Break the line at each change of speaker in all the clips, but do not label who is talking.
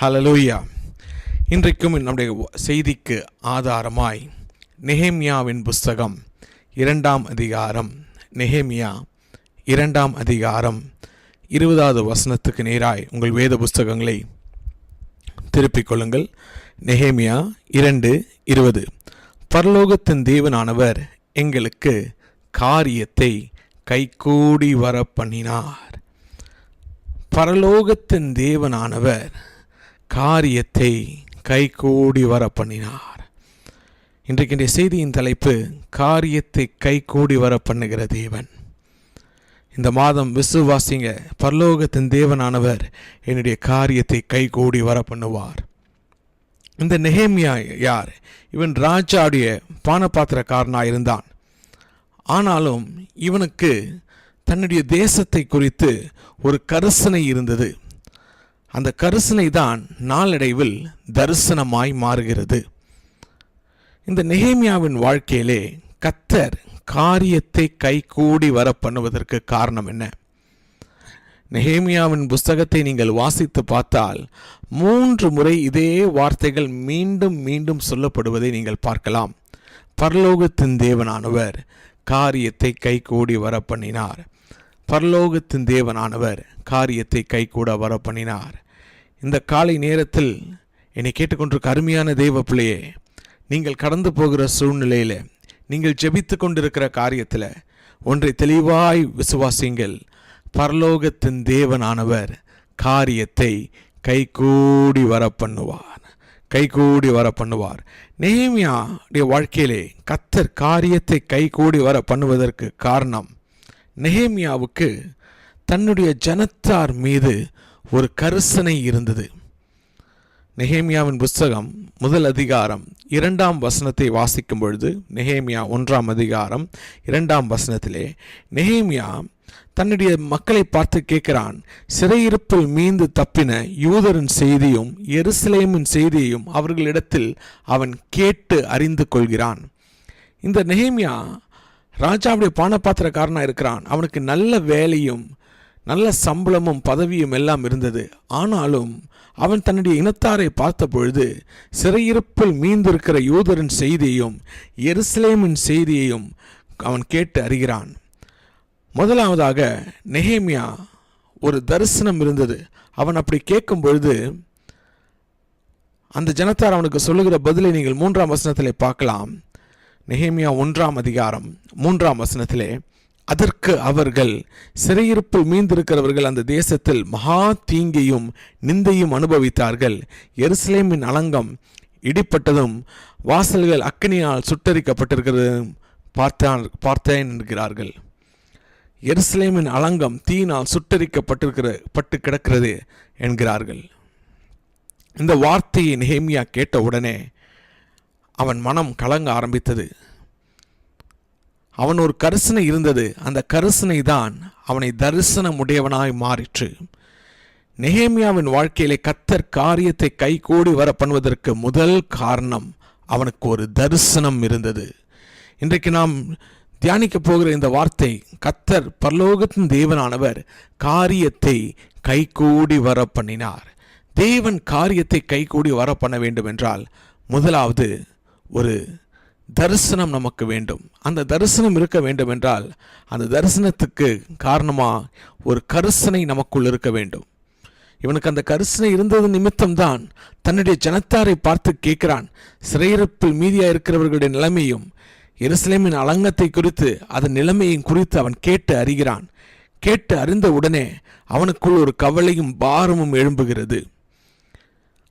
ஹல்லேலூயா. இன்றைக்கும் நம்முடைய செய்திக்கு ஆதாரமாய் நெகேமியாவின் புஸ்தகம் 2ஆம் அதிகாரம், நெகேமியா 2ஆம் அதிகாரம் 20வது வசனத்துக்கு நேராய் உங்கள் வேத புஸ்தகங்களை திருப்பிக் கொள்ளுங்கள். நெகேமியா 2:20. பரலோகத்தின் தேவனானவர் எங்களுக்கு காரியத்தை கைகூடி வர பண்ணினார். பரலோகத்தின் தேவனானவர் காரியத்தை கைகூடி வர பண்ணினார். இன்றைக்கு செய்தியின் தலைப்பு காரியத்தை கைகூடி வர பண்ணுகிற தேவன். இந்த மாதம் விசுவாசிங்க, பரலோகத்தின் தேவனானவர் என்னுடைய காரியத்தை கைகூடி வர பண்ணுவார். இந்த நெகேமியா யார்? இவன் ராஜாவுடைய பானபாத்திரக்காரனாக இருந்தான். ஆனாலும் இவனுக்கு தன்னுடைய தேசத்தை குறித்து ஒரு கரிசனை இருந்தது. அந்த கரிசனை தான் நாளடைவில் தரிசனமாய் மாறுகிறது. இந்த நெகேமியாவின் வாழ்க்கையிலே கர்த்தர் காரியத்தை கைகூடி வர பண்ணுவதற்கு காரணம் என்ன? நெகேமியாவின் புஸ்தகத்தை நீங்கள் வாசித்து பார்த்தால் 3 முறை இதே வார்த்தைகள் மீண்டும் மீண்டும் சொல்லப்படுவதை நீங்கள் பார்க்கலாம். பரலோகத்தின் தேவனானவர் காரியத்தை கைகூடி வர பண்ணினார். பரலோகத்தின் தேவனானவர் காரியத்தை கைகூட வர பண்ணினார். இந்த காலை நேரத்தில் என்னை கேட்டுக்கொண்டிருக்க அருமையான தேவ பிள்ளையே, நீங்கள் கடந்து போகிற சூழ்நிலையில், நீங்கள் ஜெபித்து கொண்டிருக்கிற காரியத்தில் ஒன்றை தெளிவாய் விசுவாசிங்கள். பரலோகத்தின் தேவனானவர் காரியத்தை கைகூடி வர பண்ணுவார். கைகூடி வர பண்ணுவார். நெகேமியாவுடைய வாழ்க்கையிலே கர்த்தர் காரியத்தை கைகூடி வர பண்ணுவதற்கு காரணம், நெகேமியாவுக்கு தன்னுடைய ஜனத்தார் மீது ஒரு கரிசனை இருந்தது. நெகேமியாவின் புஸ்தகம் 1 அதிகாரம் 2ஆம் வசனத்தை வாசிக்கும் பொழுது, நெகேமியா 1ஆம் அதிகாரம் 2ஆம் வசனத்திலே நெகேமியா தன்னுடைய மக்களை பார்த்து கேட்கிறான். சிறையிருப்பில் மீண்டு தப்பின யூதரின் செய்தியும் எருசலேமின் செய்தியையும் அவர்களிடத்தில் அவன் கேட்டு அறிந்து கொள்கிறான். இந்த நெகேமியா ராஜாவுடைய பானபாத்திரக்காரனாக இருக்கிறான். அவனுக்கு நல்ல வேலையும் நல்ல சம்பளமும் பதவியும் எல்லாம் இருந்தது. ஆனாலும் அவன் தன்னுடைய இனத்தாரை பார்த்த பொழுது சிறையிருப்பில் மீந்திருக்கிற யூதரின் செய்தியையும் எருசலேமின் செய்தியையும் அவன் கேட்டு அறிகிறான். முதலாவதாக நெகேமியா ஒரு தரிசனம் இருந்தது. அவன் அப்படி கேட்கும் பொழுது அந்த ஜனத்தார் அவனுக்கு சொல்லுகிற பதிலை நீங்கள் 3ஆம் வசனத்திலே பார்க்கலாம். நெகேமியா 1ஆம் அதிகாரம் 3ஆம் வசனத்திலே, அதற்கு அவர்கள், சிறையிருப்பில் மீந்திருக்கிறவர்கள் அந்த தேசத்தில் மகா தீங்கையும் நிந்தையும் அனுபவித்தார்கள். எருசலேமின் அலங்கம் இடிப்பட்டதும் வாசல்கள் அக்கினியால் சுட்டரிக்கப்பட்டிருக்கிறதும் பார்த்தேன் என்கிறார்கள். எருசலேமின் அலங்கம் தீயினால் சுட்டரிக்கப்பட்டு கிடக்கிறது என்கிறார்கள். இந்த வார்த்தையை நெகேமியா கேட்ட உடனே அவன் மனம் கலங்க ஆரம்பித்தது. அவன் ஒரு கரிசனை இருந்தது. அந்த கரிசனை தான் அவனை தரிசனமுடையவனாய் மாறிற்று. நெகேமியாவின் வாழ்க்கையிலே கர்த்தர் காரியத்தை கைகூடி வர பண்ணுவதற்கு முதல் காரணம், அவனுக்கு ஒரு தரிசனம் இருந்தது. இன்றைக்கு நாம் தியானிக்க போகிற இந்த வார்த்தை, கர்த்தர் பரலோகத்தின் தேவனானவர் காரியத்தை கைகூடி வர பண்ணினார். தேவன் காரியத்தை கைகூடி வர பண்ண வேண்டும் என்றால் முதலாவது ஒரு தரிசனம் நமக்கு வேண்டும். அந்த தரிசனம் இருக்க வேண்டும் என்றால் அந்த தரிசனத்துக்கு காரணமாக ஒரு கரிசனை நமக்குள் இருக்க வேண்டும். இவனுக்கு அந்த கரிசனை இருந்தது நிமித்தம்தான் தன்னுடைய ஜனத்தாரை பார்த்து கேட்கிறான். சிறையிருப்பில் மீதியா இருக்கிறவர்களுடைய நிலைமையும் எருசலேமின் அலங்கத்தை குறித்து அதன் நிலைமையும் குறித்து அவன் கேட்டு அறிகிறான். கேட்டு அறிந்த உடனே அவனுக்குள் ஒரு கவலையும் பாரமும் எழும்புகிறது.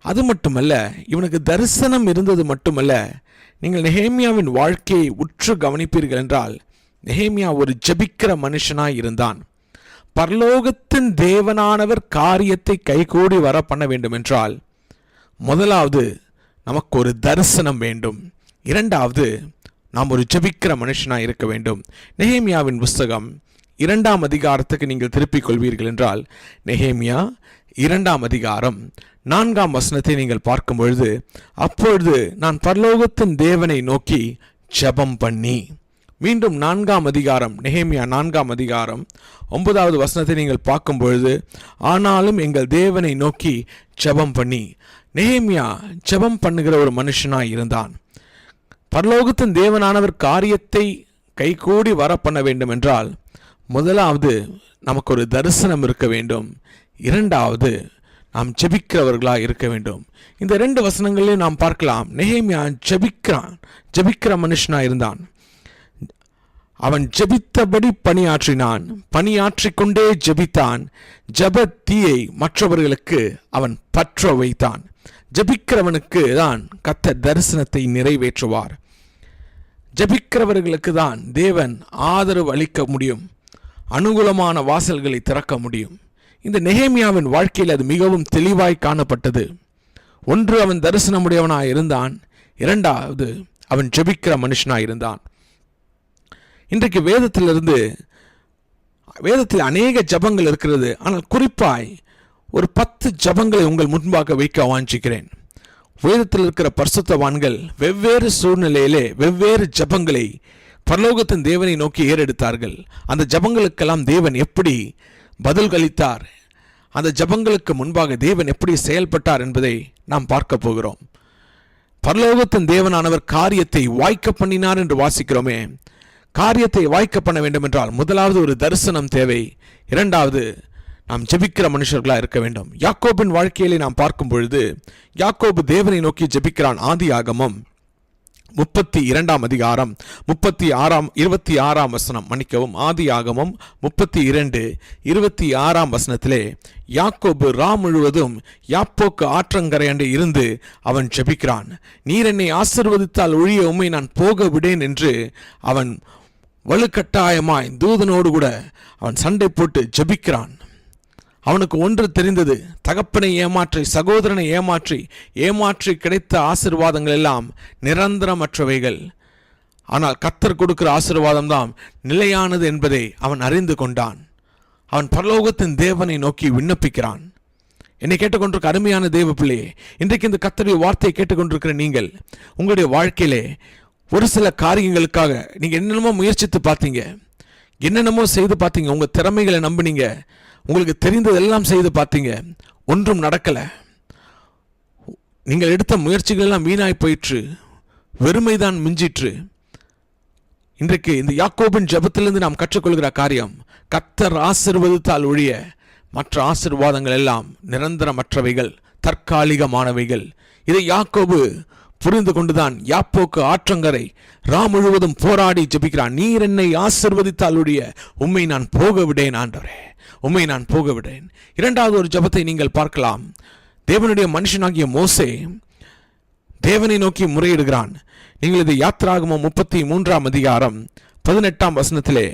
அது மட்டுமல்ல, இவனுக்கு தரிசனம் இருந்தது மட்டுமல்ல, நீங்கள் நெகேமியாவின் வாழ்க்கையை உற்று கவனிப்பீர்கள் என்றால் நெகேமியா ஒரு ஜெபிக்கிற மனுஷனாய் இருந்தான். பரலோகத்தின் தேவனானவர் காரியத்தை கைகூடி வர பண்ண வேண்டும் என்றால் முதலாவது நமக்கு ஒரு தரிசனம் வேண்டும். இரண்டாவது நாம் ஒரு ஜெபிக்கிற மனுஷனாய் இருக்க வேண்டும். நெகேமியாவின் புஸ்தகம் 2ஆம் அதிகாரத்துக்கு நீங்கள் திருப்பிக் கொள்வீர்கள் என்றால் நெகேமியா 2ஆம் அதிகாரம் 4ஆம் வசனத்தை நீங்கள் பார்க்கும் பொழுது, அப்பொழுது நான் பரலோகத்தின் தேவனை நோக்கி ஜெபம் பண்ணி. மீண்டும் 4ஆம் அதிகாரம், நெகேமியா 4ஆம் அதிகாரம் 9வது வசனத்தை நீங்கள் பார்க்கும் பொழுது, ஆனாலும் எங்கள் தேவனை நோக்கி ஜெபம் பண்ணி. நெகேமியா ஜெபம் பண்ணுகிற ஒரு மனுஷனாய் இருந்தான். பரலோகத்தின் தேவனானவர் காரியத்தை கைகூடி வர பண்ண வேண்டும் என்றால், முதலாவது நமக்கு ஒரு தரிசனம் இருக்க வேண்டும், இரண்டாவது நாம் ஜெபிக்கிறவர்களாக இருக்க வேண்டும். இந்த 2 வசனங்களையும் நாம் பார்க்கலாம். நெகேமியா ஜெபிக்கிற மனுஷனாக இருந்தான். அவன் ஜெபித்தபடி பணியாற்றினான், பணியாற்றிக்கொண்டே ஜெபித்தான். ஜெபத்தீயை மற்றவர்களுக்கு அவன் பற்ற வைத்தான். ஜெபிக்கிறவனுக்கு தான் கர்த்தர் தரிசனத்தை நிறைவேற்றுவார். ஜெபிக்கிறவர்களுக்கு தான் தேவன் ஆதரவு அளிக்க முடியும், அனுகூலமான வாசல்களை திறக்க முடியும். இந்த நெகேமியாவின் வாழ்க்கையில் அது மிகவும் தெளிவாய் காணப்பட்டது. ஒன்று, அவன் தரிசனமுடையவனாய் இருந்தான், இரண்டாவது அவன் ஜெபிக்கிற மனுஷனாய் இருந்தான். இன்றைக்கு வேதத்தில் அநேக ஜபங்கள் இருக்கிறது. ஆனால் குறிப்பாய் ஒரு 10 ஜபங்களை உங்கள் முன்பாக வைக்க வாஞ்சிக்கிறேன். வேதத்தில் இருக்கிற பரிசுத்தவான்கள் வெவ்வேறு சூழ்நிலையிலே வெவ்வேறு ஜபங்களை பரலோகத்தின் தேவனை நோக்கி ஏறெடுத்தார்கள். அந்த ஜபங்களுக்கெல்லாம் தேவன் எப்படி பதில் அளித்தார், அந்த ஜபங்களுக்கு முன்பாக தேவன் எப்படி செயல்பட்டார் என்பதை நாம் பார்க்க போகிறோம். பரலோகத்தின் தேவனானவர் காரியத்தை வாய்க்க பண்ணினார் என்று வாசிக்கிறோமே. காரியத்தை வாய்க்க பண்ண வேண்டும் என்றால் முதலாவது ஒரு தரிசனம் தேவை, இரண்டாவது நாம் ஜெபிக்கிற மனுஷர்களாக இருக்க வேண்டும். யாக்கோபின் வாழ்க்கையிலே நாம் பார்க்கும் பொழுது, யாக்கோபு தேவனை நோக்கி ஜெபிக்கிறான். ஆதியாகமம் 32ஆம் அதிகாரம் 26ஆம் வசனம், மன்னிக்கவும், ஆதியாகமம் 32:26ஆம் வசனத்திலே யாக்கோபு முழுவதும் யாப்போக்கு ஆற்றங்கரையண்டை இருந்து அவன் ஜெபிக்கிறான். நீர் என்னை ஆசீர்வதித்தால் ஒழிய உம்மை நான் போக விடேன் என்று அவன் வலுக்கட்டாயமாய் தூதனோடு கூட அவன் சண்டை போட்டு ஜெபிக்கிறான். அவனுக்கு ஒன்று தெரிந்தது, தகப்பனை ஏமாற்றி சகோதரனை ஏமாற்றி கிடைத்த ஆசீர்வாதங்கள் எல்லாம் நிரந்தரமற்றவைகள். ஆனால் கர்த்தர் கொடுக்கிற ஆசீர்வாதம் தான் நிலையானது என்பதை அவன் அறிந்து கொண்டான். அவன் பரலோகத்தின் தேவனை நோக்கி விண்ணப்பிக்கிறான். என்னை கேட்டுக்கொண்டிருக்க அருமையான தேவ பிள்ளையே, இன்றைக்கு இந்த கர்த்தருடைய வார்த்தையை கேட்டுக்கொண்டிருக்கிற நீங்கள் உங்களுடைய வாழ்க்கையிலே ஒரு சில காரியங்களுக்காக நீங்கள் என்னென்னமோ முயற்சித்து பார்த்தீங்க, என்னென்னமோ செய்து பார்த்தீங்க, உங்கள் திறமைகளை நம்பினீங்க, உங்களுக்கு தெரிந்ததெல்லாம் செய்து பார்த்தீங்க, ஒன்றும் நடக்கலை. நீங்கள் எடுத்த முயற்சிகள் எல்லாம் வீணாய் போயிற்று, வெறுமைதான் மிஞ்சிற்று. இன்றைக்கு இந்த யாக்கோபின் ஜெபத்திலிருந்து நாம் கற்றுக்கொள்கிற காரியம், கர்த்தர் ஆசீர்வதித்தால் ஒழிய மற்ற ஆசீர்வாதங்கள் எல்லாம் நிரந்தரமற்றவைகள், தற்காலிகமானவைகள். இதை யாக்கோபு புரிந்து கொண்டுதான் யாப்போக்கு ஆற்றங்கரை முழுவதும் போராடி ஜெபிக்கிறான். நீர் என்னை ஆசீர்வதித்தால் ஒழிய உம்மை நான் போக விடேன் ஆண்டவரே, உம்மை நான் போக விடேன். இரண்டாவது ஒரு ஜெபத்தை நீங்கள் பார்க்கலாம். தேவனுடைய மனுஷனாகிய மோசே தேவனை நோக்கி முறையிடுகிறான். நீங்கள் இது யாத்திராகமம் 33ஆம் அதிகாரம் 18ஆம் வசனத்திலே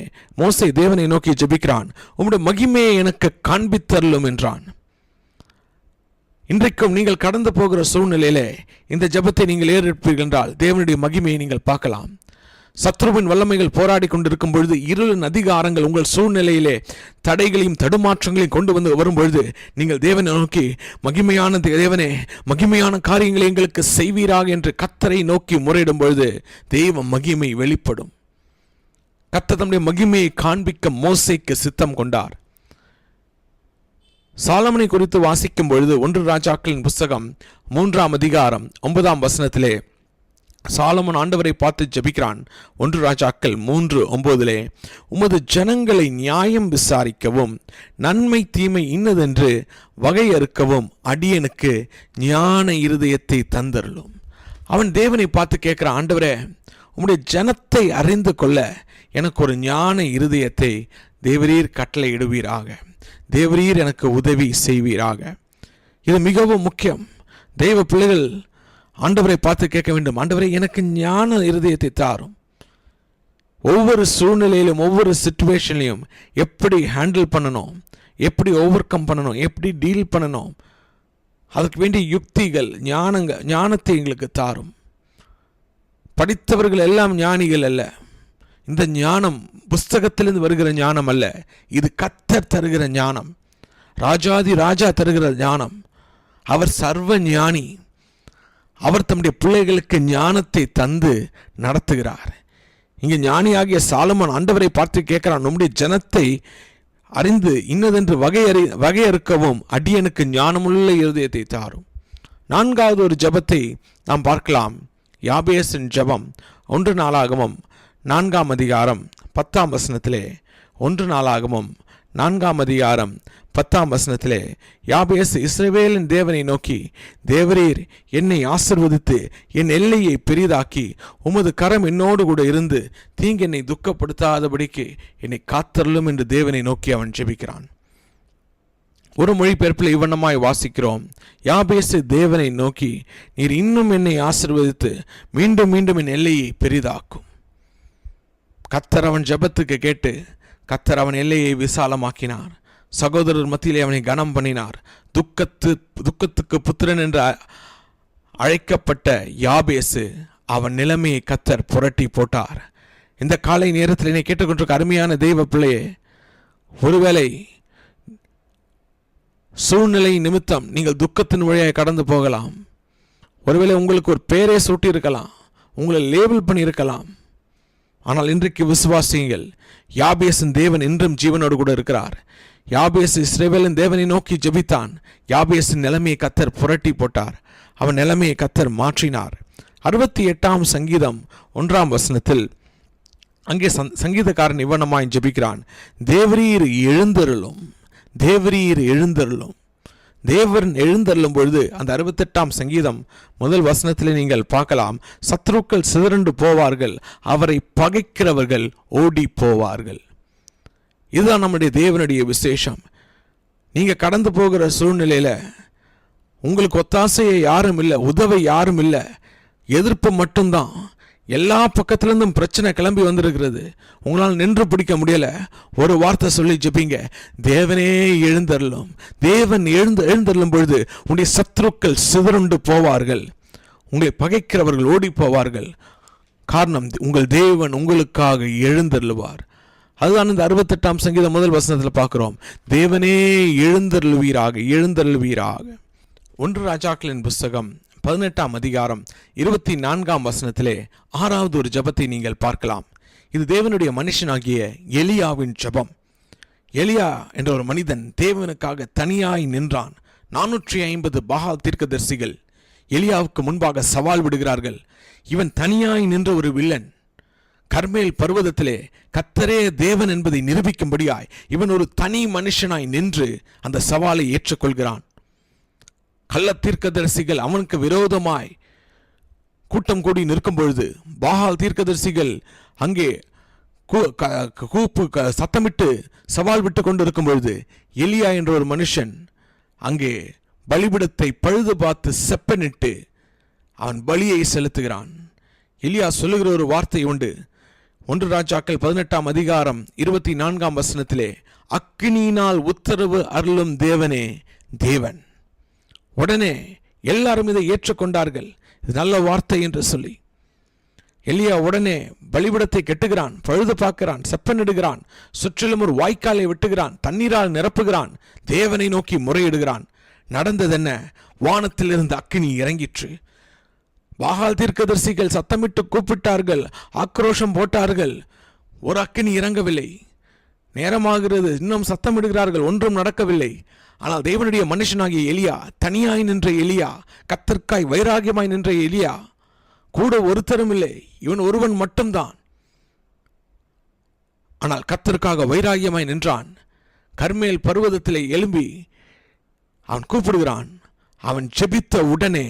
மோசே தேவனை நோக்கி ஜெபிக்கிறான். உம்முடைய மகிமையை எனக்கு காண்பித்தருளும் என்றான். இன்றைக்கும் நீங்கள் கடந்து போகிற சூழ்நிலையிலே இந்த ஜெபத்தை நீங்கள் ஏறெடுப்பீர்கள் என்றால் தேவனுடைய மகிமையை நீங்கள் பார்க்கலாம். சத்ருவின் வல்லமைகள் போராடி கொண்டிருக்கும் பொழுது, இருளின் அதிகாரங்கள் உங்கள் சூழ்நிலையிலே தடைகளையும் தடுமாற்றங்களையும் கொண்டு வந்து வரும்பொழுது, நீங்கள் தேவனை நோக்கி மகிமையான தேவனே, மகிமையான காரியங்களை எங்களுக்கு செய்வீராக என்று கர்த்தரை நோக்கி முறையிடும் பொழுது தெய்வ மகிமை வெளிப்படும். கர்த்தர் தம்முடைய மகிமையை காண்பிக்க மோசேக்கு சித்தம் கொண்டார். சாலமனை குறித்து வாசிக்கும் பொழுது 1 ராஜாக்களின் புஸ்தகம் 3ஆம் அதிகாரம் 9ஆம் வசனத்திலே சாலமன் ஆண்டவரை பார்த்து ஜெபிக்கிறான். 1 ராஜாக்கள் 3:9 உமது ஜனங்களை நியாயம் விசாரிக்கவும் நன்மை தீமை இன்னதென்று வகையறுக்கவும் அடியனுக்கு ஞான இருதயத்தை தந்தருளும். அவன் தேவனை பார்த்து கேட்கிறான், ஆண்டவரே, உம்முடைய ஜனத்தை அறிந்து கொள்ள எனக்கு ஒரு ஞான இருதயத்தை தேவரீர் கட்டளை இடுவீராக, தேவரீர் எனக்கு உதவி செய்வீராக. இது மிகவும் முக்கியம். தெய்வ பிள்ளைகள் ஆண்டவரை பார்த்து கேட்க வேண்டும், ஆண்டவரே எனக்கு ஞான இருதயத்தை தாரும். ஒவ்வொரு சூழ்நிலையிலும் ஒவ்வொரு சிச்சுவேஷன்லையும் எப்படி ஹேண்டில் பண்ணணும், எப்படி ஓவர் கம் பண்ணணும், எப்படி டீல் பண்ணணும், அதுக்கு வேண்டிய யுக்திகள் ஞானத்தை எங்களுக்கு தாரும். படித்தவர்கள் எல்லாம் ஞானிகள் அல்ல. இந்த ஞானம் புஸ்தகத்திலிருந்து வருகிற ஞானம் அல்ல, இது கர்த்தர் தருகிற ஞானம், ராஜாதி ராஜா தருகிற ஞானம். அவர் சர்வ ஞானி. அவர் தம்முடைய பிள்ளைகளுக்கு ஞானத்தை தந்து நடத்துகிறார். இங்கே ஞானியாகிய சாலமோன் ஆண்டவரை பார்த்து கேட்கிறான், நம்முடைய ஜனத்தை அறிந்து இன்னதென்று வகையறுக்கவும் அடியனுக்கு ஞானமுள்ள இருதயத்தை தாரும். நான்காவது ஒரு ஜபத்தை நாம் பார்க்கலாம். யாபேசின் ஜபம் 1 நாளாகமம் 4ஆம் அதிகாரம் 10ஆம் வசனத்திலே, 1 நாளாகமம் 4ஆம் அதிகாரம் 10ஆம் வசனத்திலே யாபேஸ் இஸ்ரவேலின் தேவனை நோக்கி, தேவரீர் என்னை ஆசீர்வதித்து என் எல்லையை பெரிதாக்கி உமது கரம் என்னோடு கூட இருந்து தீங்கு என்னை துக்கப்படுத்தாதபடிக்கு என்னை காத்தருளும் என்று தேவனை நோக்கி அவன் ஜெபிக்கிறான். ஒரு மொழிபெயர்ப்பில் இவ்வண்ணமாய் வாசிக்கிறோம், யாபேசு தேவனை நோக்கி, நீர் இன்னும் என்னை ஆசீர்வதித்து மீண்டும் மீண்டும் என் எல்லையை பெரிதாக்கும். கர்த்தர் அவன் ஜெபத்துக்கு கேட்டு கர்த்தர் அவன் எல்லையை விசாலமாக்கினார். சகோதரர் மத்தியிலே அவனை கனம் பண்ணினார். துக்கத்துக்கு புத்திரன் என்று அழைக்கப்பட்ட யாபேசு அவன் நிலைமையை கர்த்தர் புரட்டி போட்டார். இந்த காலை நேரத்தில் என்னை கேட்டுக்கொண்டிருக்க அருமையான தெய்வ பிள்ளையே, ஒருவேளை சூழ்நிலை நிமித்தம் நீங்கள் துக்கத்தின் வழியாக கடந்து போகலாம். ஒருவேளை உங்களுக்கு ஒரு பேரை சூட்டி இருக்கலாம், உங்களை லேபிள் பண்ணியிருக்கலாம். ஆனால் இன்றைக்கு விசுவாசியுங்கள், யாபேசின் தேவன் இன்றும் ஜீவனோடு கூட இருக்கிறார். யாபேசு இஸ்ரவேலின் தேவனை நோக்கி ஜெபித்தான். யாபேசின் நிலைமையை கர்த்தர் புரட்டி போட்டார். அவன் நிலைமையை கர்த்தர் மாற்றினார். 68ஆம் சங்கீதம் 1ஆம் வசனத்தில் அங்கே சங்கீதக்காரன் இவ்வண்ணமாய் ஜெபிக்கிறான், தேவரீர் எழுந்தருளும், தேவரீர் எழுந்தருளும். தேவன் எழுந்தருளும் பொழுது அந்த 68ஆம் சங்கீதம் 1 வசனத்திலே நீங்கள் பார்க்கலாம், சத்ருக்கள் சிதறண்டு போவார்கள், அவரை பகைக்கிறவர்கள் ஓடி போவார்கள். இதுதான் நம்முடைய தேவனுடைய விசேஷம். நீங்க கடந்து போகிற சூழ்நிலையில உங்களுக்கு ஒத்தாசையை யாரும் இல்லை, உதவி யாரும் இல்லை, எதிர்ப்பு மட்டும்தான். எல்லா பக்கத்திலிருந்தும் பிரச்சனை கிளம்பி வந்திருக்கிறது. உங்களால் நின்று பிடிக்க முடியல. ஒரு வார்த்தை சொல்லி ஜெபிங்க, தேவனே எழுந்தருளும். தேவன் எழுந்தருளும் பொழுது உங்களுடைய சத்ருக்கள் சிதறுண்டு போவார்கள், உங்களை பகைக்கிறவர்கள் ஓடி போவார்கள். காரணம், உங்கள் தேவன் உங்களுக்காக எழுந்தருளுவார். அதுதான் இந்த 68ஆம் சங்கீதம் 1 வசனத்தில் பார்க்கிறோம், தேவனே எழுந்தருளுவீராக, எழுந்தருளுவீராக. 1 ராஜாக்களின் புஸ்தகம் 18ஆம் அதிகாரம் 24ஆம் வசனத்திலே 6வது ஒரு ஜபத்தை நீங்கள் பார்க்கலாம். இது தேவனுடைய மனுஷனாகிய எலியாவின் ஜபம். எலியா என்ற ஒரு மனிதன் தேவனுக்காக தனியாய் நின்றான். 450 பாகால் தீர்க்கதரிசிகள் எலியாவுக்கு முன்பாக சவால் விடுகிறார்கள். இவன் தனியாய் நின்ற ஒரு வில்லன். கர்மேல் பர்வதத்திலே கர்த்தரே தேவன் என்பதை நிரூபிக்கும்படியாய் இவன் ஒரு தனி மனுஷனாய் நின்று அந்த சவாலை ஏற்றுக்கொள்கிறான். கள்ள தீர்க்கதரிசிகள் அவனுக்கு விரோதமாய் கூட்டம் கூடி நிற்கும் பொழுது, பாகால் தீர்க்கதரிசிகள் அங்கே சத்தமிட்டு சவால் விட்டு கொண்டு இருக்கும் பொழுது, எலியா என்ற ஒரு மனுஷன் அங்கே பலிபிடத்தை பழுது பார்த்து செப்பனிட்டு அவன் பலியை செலுத்துகிறான். எலியா சொல்லுகிற ஒரு வார்த்தை உண்டு. 1 ராஜாக்கள் 18ஆம் அதிகாரம் 24ஆம் வசனத்திலே, அக்கினியினால் உத்தரவு அருளும் தேவனே தேவன். உடனே எல்லாரும் இதை ஏற்றுக்கொண்டார்கள். இது நல்ல வார்த்தை என்று சொல்லி எலியா உடனே பலிபிடத்தை கெட்டுகிறான், பழுது பார்க்கிறான், செப்பனிடுகிறான், சுற்றிலும் ஒரு வாய்க்காலை வெட்டுகிறான், தண்ணீரால் நிரப்புகிறான், தேவனை நோக்கி முறையிடுகிறான். நடந்ததென்ன? வானத்திலிருந்து அக்கினி இறங்கிற்று. பாகால் தீர்க்கதரிசிகள் சத்தமிட்டு கூப்பிட்டார்கள், ஆக்ரோஷம் போட்டார்கள். ஒரு அக்கினி இறங்கவில்லை. நேரமாகிறது, இன்னும் சத்தமிடுகிறார்கள், ஒன்றும் நடக்கவில்லை. ஆனால் தேவனுடைய மனுஷனாகிய எலியா, தனியாய் நின்ற எலியா, கர்த்தருக்காய் வைராகியமாய் நின்ற எலியா, கூட ஒருத்தரும் இல்லை, இவன் ஒருவன் மட்டும்தான். ஆனால் கர்த்தருக்காக வைராகியமாய் நின்றான். கர்மேல் பர்வதத்திலே எழும்பி அவன் கூப்பிடுகிறான். அவன் ஜெபித்த உடனே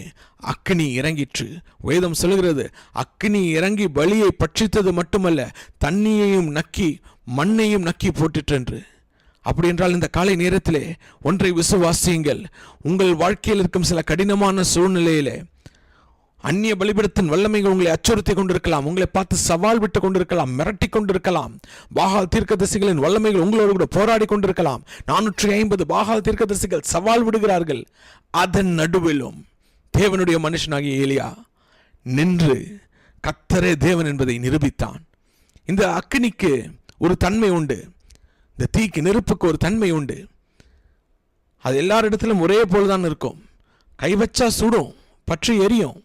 அக்கினி இறங்கிற்று. வேதம் சொல்லுகிறது, அக்கினி இறங்கி பலியை பட்சித்தது மட்டுமல்ல, தண்ணியையும் நக்கி மண்ணையும் நக்கி போட்டுற்று என்று. அப்படி என்றால் இந்த காலை நேரத்திலே ஒன்றை விசுவாசியுங்கள். உங்கள் வாழ்க்கையில் இருக்கும் சில கடினமான சூழ்நிலையிலே அந்நிய பலிபீடத்தின் வல்லமைகள் உங்களை அச்சுறுத்தி கொண்டிருக்கலாம், உங்களை பார்த்து சவால் விட்டு கொண்டிருக்கலாம், மிரட்டி கொண்டிருக்கலாம். பாகால் தீர்க்கதரிசிகளின் வல்லமைகள் உங்களோடு கூட போராடி கொண்டிருக்கலாம். 450 பாகால் தீர்க்கதரிசிகள் சவால் விடுகிறார்கள். அதன் நடுவிலும் தேவனுடைய மனுஷனாகிய எலியா நின்று கர்த்தரே தேவன் என்பதை நிரூபித்தான். இந்த அக்கினிக்கு ஒரு தன்மை உண்டு, இந்த தீக்கு நெருப்புக்கு ஒரு தன்மை உண்டு. அது எல்லாரிடத்திலும் ஒரே போல்தான் இருக்கும். கை வச்சா சுடும், பற்றி எரியும்.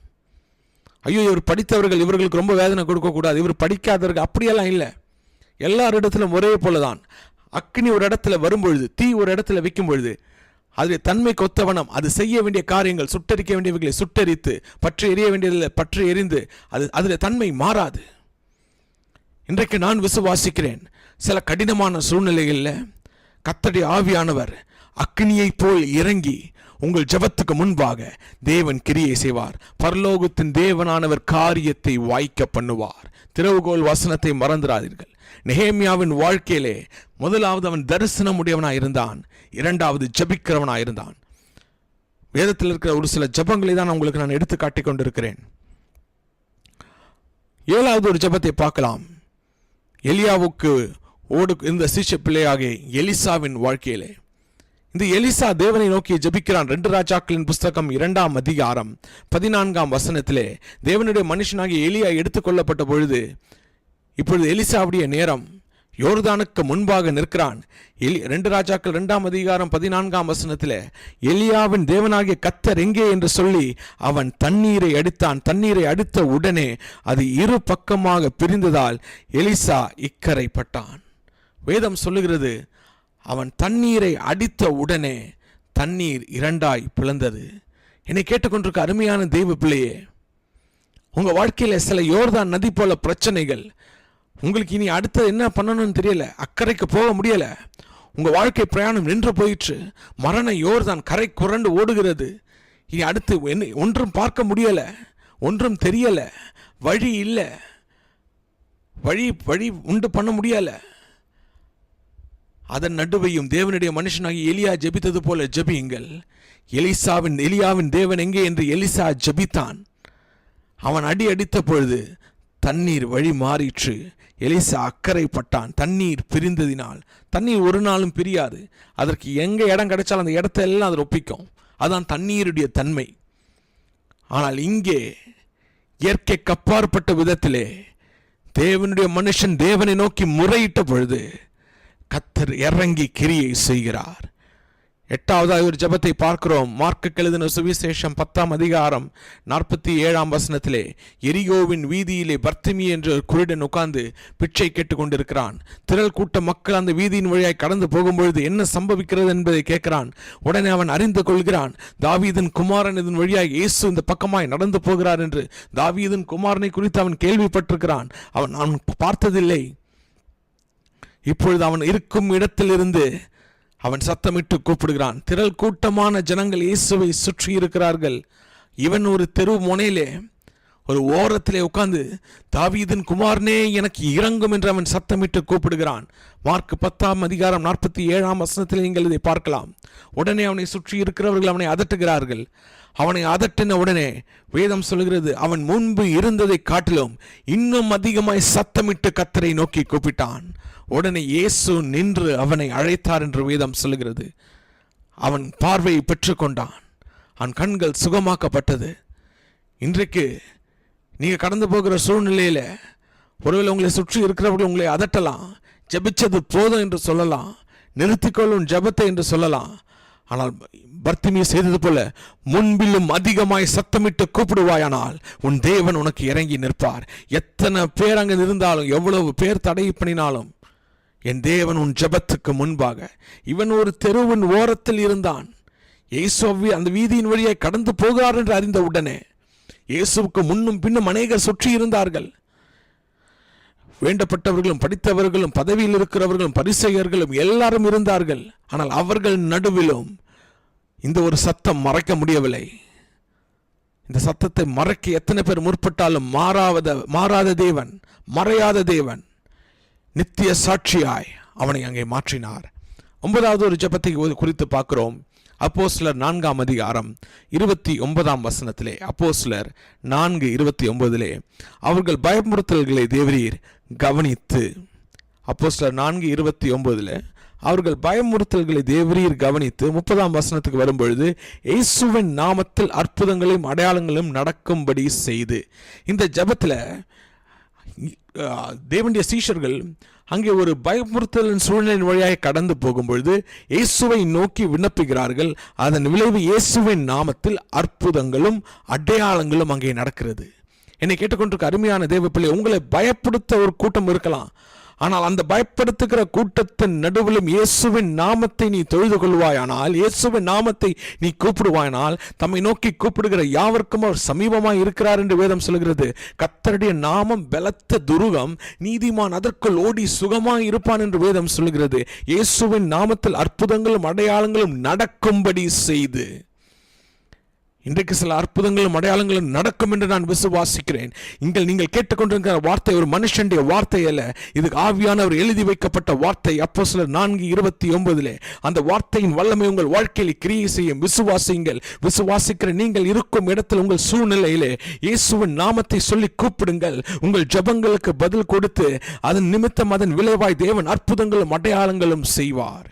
ஐயோ இவர் படித்தவர்கள், இவர்களுக்கு ரொம்ப வேதனை கொடுக்கக்கூடாது, இவர் படிக்காதவர்கள், அப்படியெல்லாம் இல்லை. எல்லாரிடத்திலும் ஒரே போலதான். அக்னி ஒரு இடத்துல வரும்பொழுது, தீ ஒரு இடத்துல வைக்கும் பொழுது, அதில் தன்மைக்கு ஒத்தவனம் அது செய்ய வேண்டிய காரியங்கள், சுட்டரிக்க வேண்டியவைகளை சுட்டரித்து, பற்றி எரிய வேண்டியதில் பற்றி எரிந்து, அதில் தன்மை மாறாது. இன்றைக்கு நான் விசுவாசிக்கிறேன், சில கடினமான சூழ்நிலைகளில் கர்த்தருடைய ஆவியானவர் அக்னியை போல் இறங்கி உங்கள் ஜெபத்துக்கு முன்பாக தேவன் கிரியை செய்வார். பரலோகத்தின் தேவனானவர் காரியத்தை வாய்க்க பண்ணுவார். திறவுகோல் வசனத்தை மறந்துடாதீர்கள். நெகேமியாவின் வாழ்க்கையிலே முதலாவது அவன் தரிசனம் உடையவனாய் இருந்தான், இரண்டாவது ஜெபிக்கிறவனாய் இருந்தான். வேதத்தில் இருக்கிற ஒரு சில ஜெபங்களை தான் உங்களுக்கு நான் எடுத்து காட்டிக் கொண்டிருக்கிறேன். ஏழாவது ஒரு ஜெபத்தை பார்க்கலாம். எலியாவுக்கு இந்த சிஷ்ய பிள்ளையாகிய எலிசாவின் வாழ்க்கையிலே இந்த எலிசா தேவனை நோக்கி ஜெபிக்கிறான். 2 ராஜாக்களின் புஸ்தகம் 2ஆம் அதிகாரம் 14ஆம் வசனத்திலே தேவனுடைய மனுஷனாகிய எலியா எடுத்துக்கொள்ளப்பட்ட பொழுது, இப்பொழுது எலிசாவுடைய நேரம், யோர்தானுக்கு முன்பாக நிற்கிறான். 2 ராஜாக்கள் 2ஆம் அதிகாரம் 14ஆம் வசனத்திலே எலியாவின் தேவனாகிய கர்த்தர் எங்கே என்று சொல்லி அவன் தண்ணீரை அடித்தான். தண்ணீரை அடித்த உடனே அது இரு பக்கமாக பிரிந்ததால் எலிசா இக்கரைப்பட்டான். வேதம் சொல்லுகிறது, அவன் தண்ணீரை அடித்த உடனே தண்ணீர் இரண்டாய் பிளந்தது. என்னை கேட்டுக்கொண்டிருக்க அருமையான தெய்வ பிள்ளையே, உங்க வாழ்க்கையில சில யோர்தான் நதி போல பிரச்சனைகள், உங்களுக்கு இனி அடுத்தது என்ன பண்ணணும்னு தெரியல, அக்கறைக்கு போக முடியல, உங்க வாழ்க்கை பிரயாணம் நின்று போயிற்று, மரண யோர்தான் கரை குரண்டு ஓடுகிறது, இனி அடுத்து ஒன்றும் பார்க்க முடியல, ஒன்றும் தெரியல, வழி இல்லை, வழி உண்டு பண்ண முடியல. அதன் நடுவையும் தேவனுடைய மனுஷனாகி எலியா ஜெபித்தது போல ஜெபியுங்கள். எலியாவின் தேவன் எங்கே என்று எலிசா ஜெபித்தான். அவன் அடித்த பொழுது தண்ணீர் வழி மாறிற்று. எலிசா அக்கறைப்பட்டான். தண்ணீர் பிரிந்ததினால், தண்ணீர் ஒரு நாளும் பிரியாது, அதற்கு எங்க இடம் கிடைச்சாலும் அந்த இடத்த எல்லாம் அது ஒப்பிக்கும். அதான் தண்ணீருடைய தன்மை. ஆனால் இங்கே இயற்கைக்கு அப்பாற்பட்ட விதத்திலே தேவனுடைய மனுஷன் தேவனை நோக்கி முறையிட்ட பொழுது கர்த்தர் இறங்கி கிரியை செய்கிறார். 8வது ஒரு ஜெபத்தை பார்க்கிறோம். மார்க்குக்கு எழுதின சுவிசேஷம் 10ஆம் அதிகாரம் 47ஆம் வசனத்திலே எரிகோவின் வீதியிலே பர்த்திமி என்ற குருடன் உட்கார்ந்து பிச்சை கேட்டுக் கொண்டிருக்கிறான். திரள் கூட்ட மக்கள் அந்த வீதியின் வழியாய் கடந்து போகும்பொழுது என்ன சம்பவிக்கிறது என்பதை கேட்கிறான். உடனே அவன் அறிந்து கொள்கிறான், தாவீதின் குமாரன் இதன் வழியாய் இயேசு இந்த பக்கமாய் நடந்து போகிறார் என்று. தாவீதின் குமாரனை குறித்து அவன் கேள்விப்பட்டிருக்கிறான், அவன் பார்த்ததில்லை. இப்பொழுது அவன் இருக்கும் இடத்திலிருந்து அவன் சத்தமிட்டு கூப்பிடுகிறான். திரள் கூட்டமான ஜனங்கள் இயேசுவை சுற்றி இருக்கிறார்கள். இவன் ஒரு தெரு முனையிலே ஒரு ஓரத்திலே உட்கார்ந்து, தாவீதின் குமாரனே எனக்கு இறங்கும் என்று அவன் சத்தமிட்டு கூப்பிடுகிறான். மார்க் 10ஆம் அதிகாரம் 47ஆம் வசனத்தில் நீங்கள் இதை பார்க்கலாம். உடனே அவனை சுற்றி இருக்கிறவர்கள் அவனை அதட்டுகிறார்கள். அவனை அதட்டின உடனே வேதம் சொல்கிறது, அவன் முன்பு இருந்ததை காட்டிலும் இன்னும் அதிகமாய் சத்தமிட்டு கர்த்தரை நோக்கி கூப்பிட்டான். உடனே இயேசு நின்று அவனை அழைத்தார் என்று வேதம் சொல்கிறது. அவன் பார்வையை பெற்றுக்கொண்டான், அவன் கண்கள் சுகமாக்கப்பட்டது. இன்றைக்கு நீங்க கடந்து போகிற சூழ்நிலையில ஒருவேளை உங்களை சுற்றி இருக்கிறவர்கள் உங்களை அதட்டலாம், ஜெபிச்சது போதும் என்று சொல்லலாம், நிறுத்திக்கொள்ளும் ஜெபத்தை என்று சொல்லலாம். ஆனால் பர்த்திமேயு செய்தது போல முன்பிலும் அதிகமாய் சத்தமிட்டு கூப்பிடுவாயானால் உன் தேவன் உனக்கு இறங்கி நிற்பார். எத்தனை பேர் அங்கு இருந்தாலும், எவ்வளவு பேர் தடை பண்ணினாலும், என் தேவன் உன் ஜெபத்துக்கு முன்பாக. இவன் ஒரு தெருவின் ஓரத்தில் இருந்தான். இயேசு அந்த வீதியின் வழியை கடந்து போகிறார் என்று அறிந்த உடனே இயேசுவுக்கு முன்னும் பின்னும் அநேகர் சுற்றி இருந்தார்கள். வேண்டப்பட்டவர்களும் படித்தவர்களும் பதவியில் இருக்கிறவர்களும் பரிசேயர்களும் எல்லாரும் இருந்தார்கள். ஆனால் அவர்கள் நடுவிலும் இந்த ஒரு சத்தம் மறைக்க முடியவில்லை. இந்த சத்தத்தை மறைக்க எத்தனை பேர் முற்பட்டாலும் மாறாத தேவன், மறையாத தேவன் நித்திய சாட்சியாய் அவனை அங்கே மாற்றினார். 9வது ஒரு ஜெபத்தை குறித்து பார்க்கிறோம். அப்போஸ்தலர் 4ஆம் அதிகாரம் 29ஆம் வசனத்திலே, அப்போஸ்தலர் 4:29 அவர்கள் பயமுறுத்தல்களை தேவரீர் கவனித்து, அப்போஸ்தலர் 4:29 அவர்கள் பயமுறுத்தல்களை தேவரீர் கவனித்து 30ஆம் வசனத்துக்கு வரும்பொழுது இயேசுவின் நாமத்தில் அற்புதங்களையும் அடையாளங்களும் நடக்கும்படி செய்து. இந்த ஜெபத்தில் தேவனுடைய சீஷர்கள் அங்கே ஒரு பயமுறுத்தலின் சூழ்நிலையின் வழியாக கடந்து போகும்பொழுது இயேசுவை நோக்கி விண்ணப்பிக்கிறார்கள். அதன் விளைவு இயேசுவின் நாமத்தில் அற்புதங்களும் அடையாளங்களும் அங்கே நடக்கிறது. என்னை கேட்டுக்கொண்டிருக்க அருமையான தேவ பிள்ளை, உங்களை பயப்படுத்த ஒரு கூட்டம் இருக்கலாம். ஆனால் அந்த பயப்படுத்துகிற கூட்டத்தின் நடுவிலும் இயேசுவின் நாமத்தை நீ தொழுது கொள்வாயானால், இயேசுவின் நாமத்தை நீ கூப்பிடுவாயானால், தம்மை நோக்கி கூப்பிடுகிற யாவருக்கும் அவர் சமீபமாய் இருக்கிறார் என்று வேதம் சொல்கிறது. கர்த்தருடைய நாமம் பலத்த துருகம், நீதிமான் அதற்குள் ஓடி சுகமாய் இருப்பான் என்று வேதம் சொல்கிறது. இயேசுவின் நாமத்தில் அற்புதங்களும் அடையாளங்களும் நடக்கும்படி செய்து, இன்றைக்கு சில அற்புதங்களும் அடையாளங்களும் நடக்கும் என்று நான் விசுவாசிக்கிறேன். நீங்கள் கேட்டுக்கொண்டிருக்கிற வார்த்தை ஒரு மனுஷனுடைய வார்த்தை அல்ல, இது ஆவியானவர் எழுதி வைக்கப்பட்ட வார்த்தை. அப்போஸ்தலர் 4:29 அந்த வார்த்தையின் வல்லமை உங்கள் வாழ்க்கையில் கிரியை செய்யும். விசுவாசியுங்கள். விசுவாசிக்கிற நீங்கள் இருக்கும் இடத்தில் உங்கள் சூழ்நிலையிலே இயேசுவின் நாமத்தை சொல்லி கூப்பிடுங்கள். உங்கள் ஜெபங்களுக்கு பதில் கொடுத்து அதன் நிமித்தம் அதன் விளைவாய் தேவன் அற்புதங்களும் அடையாளங்களும் செய்வார்.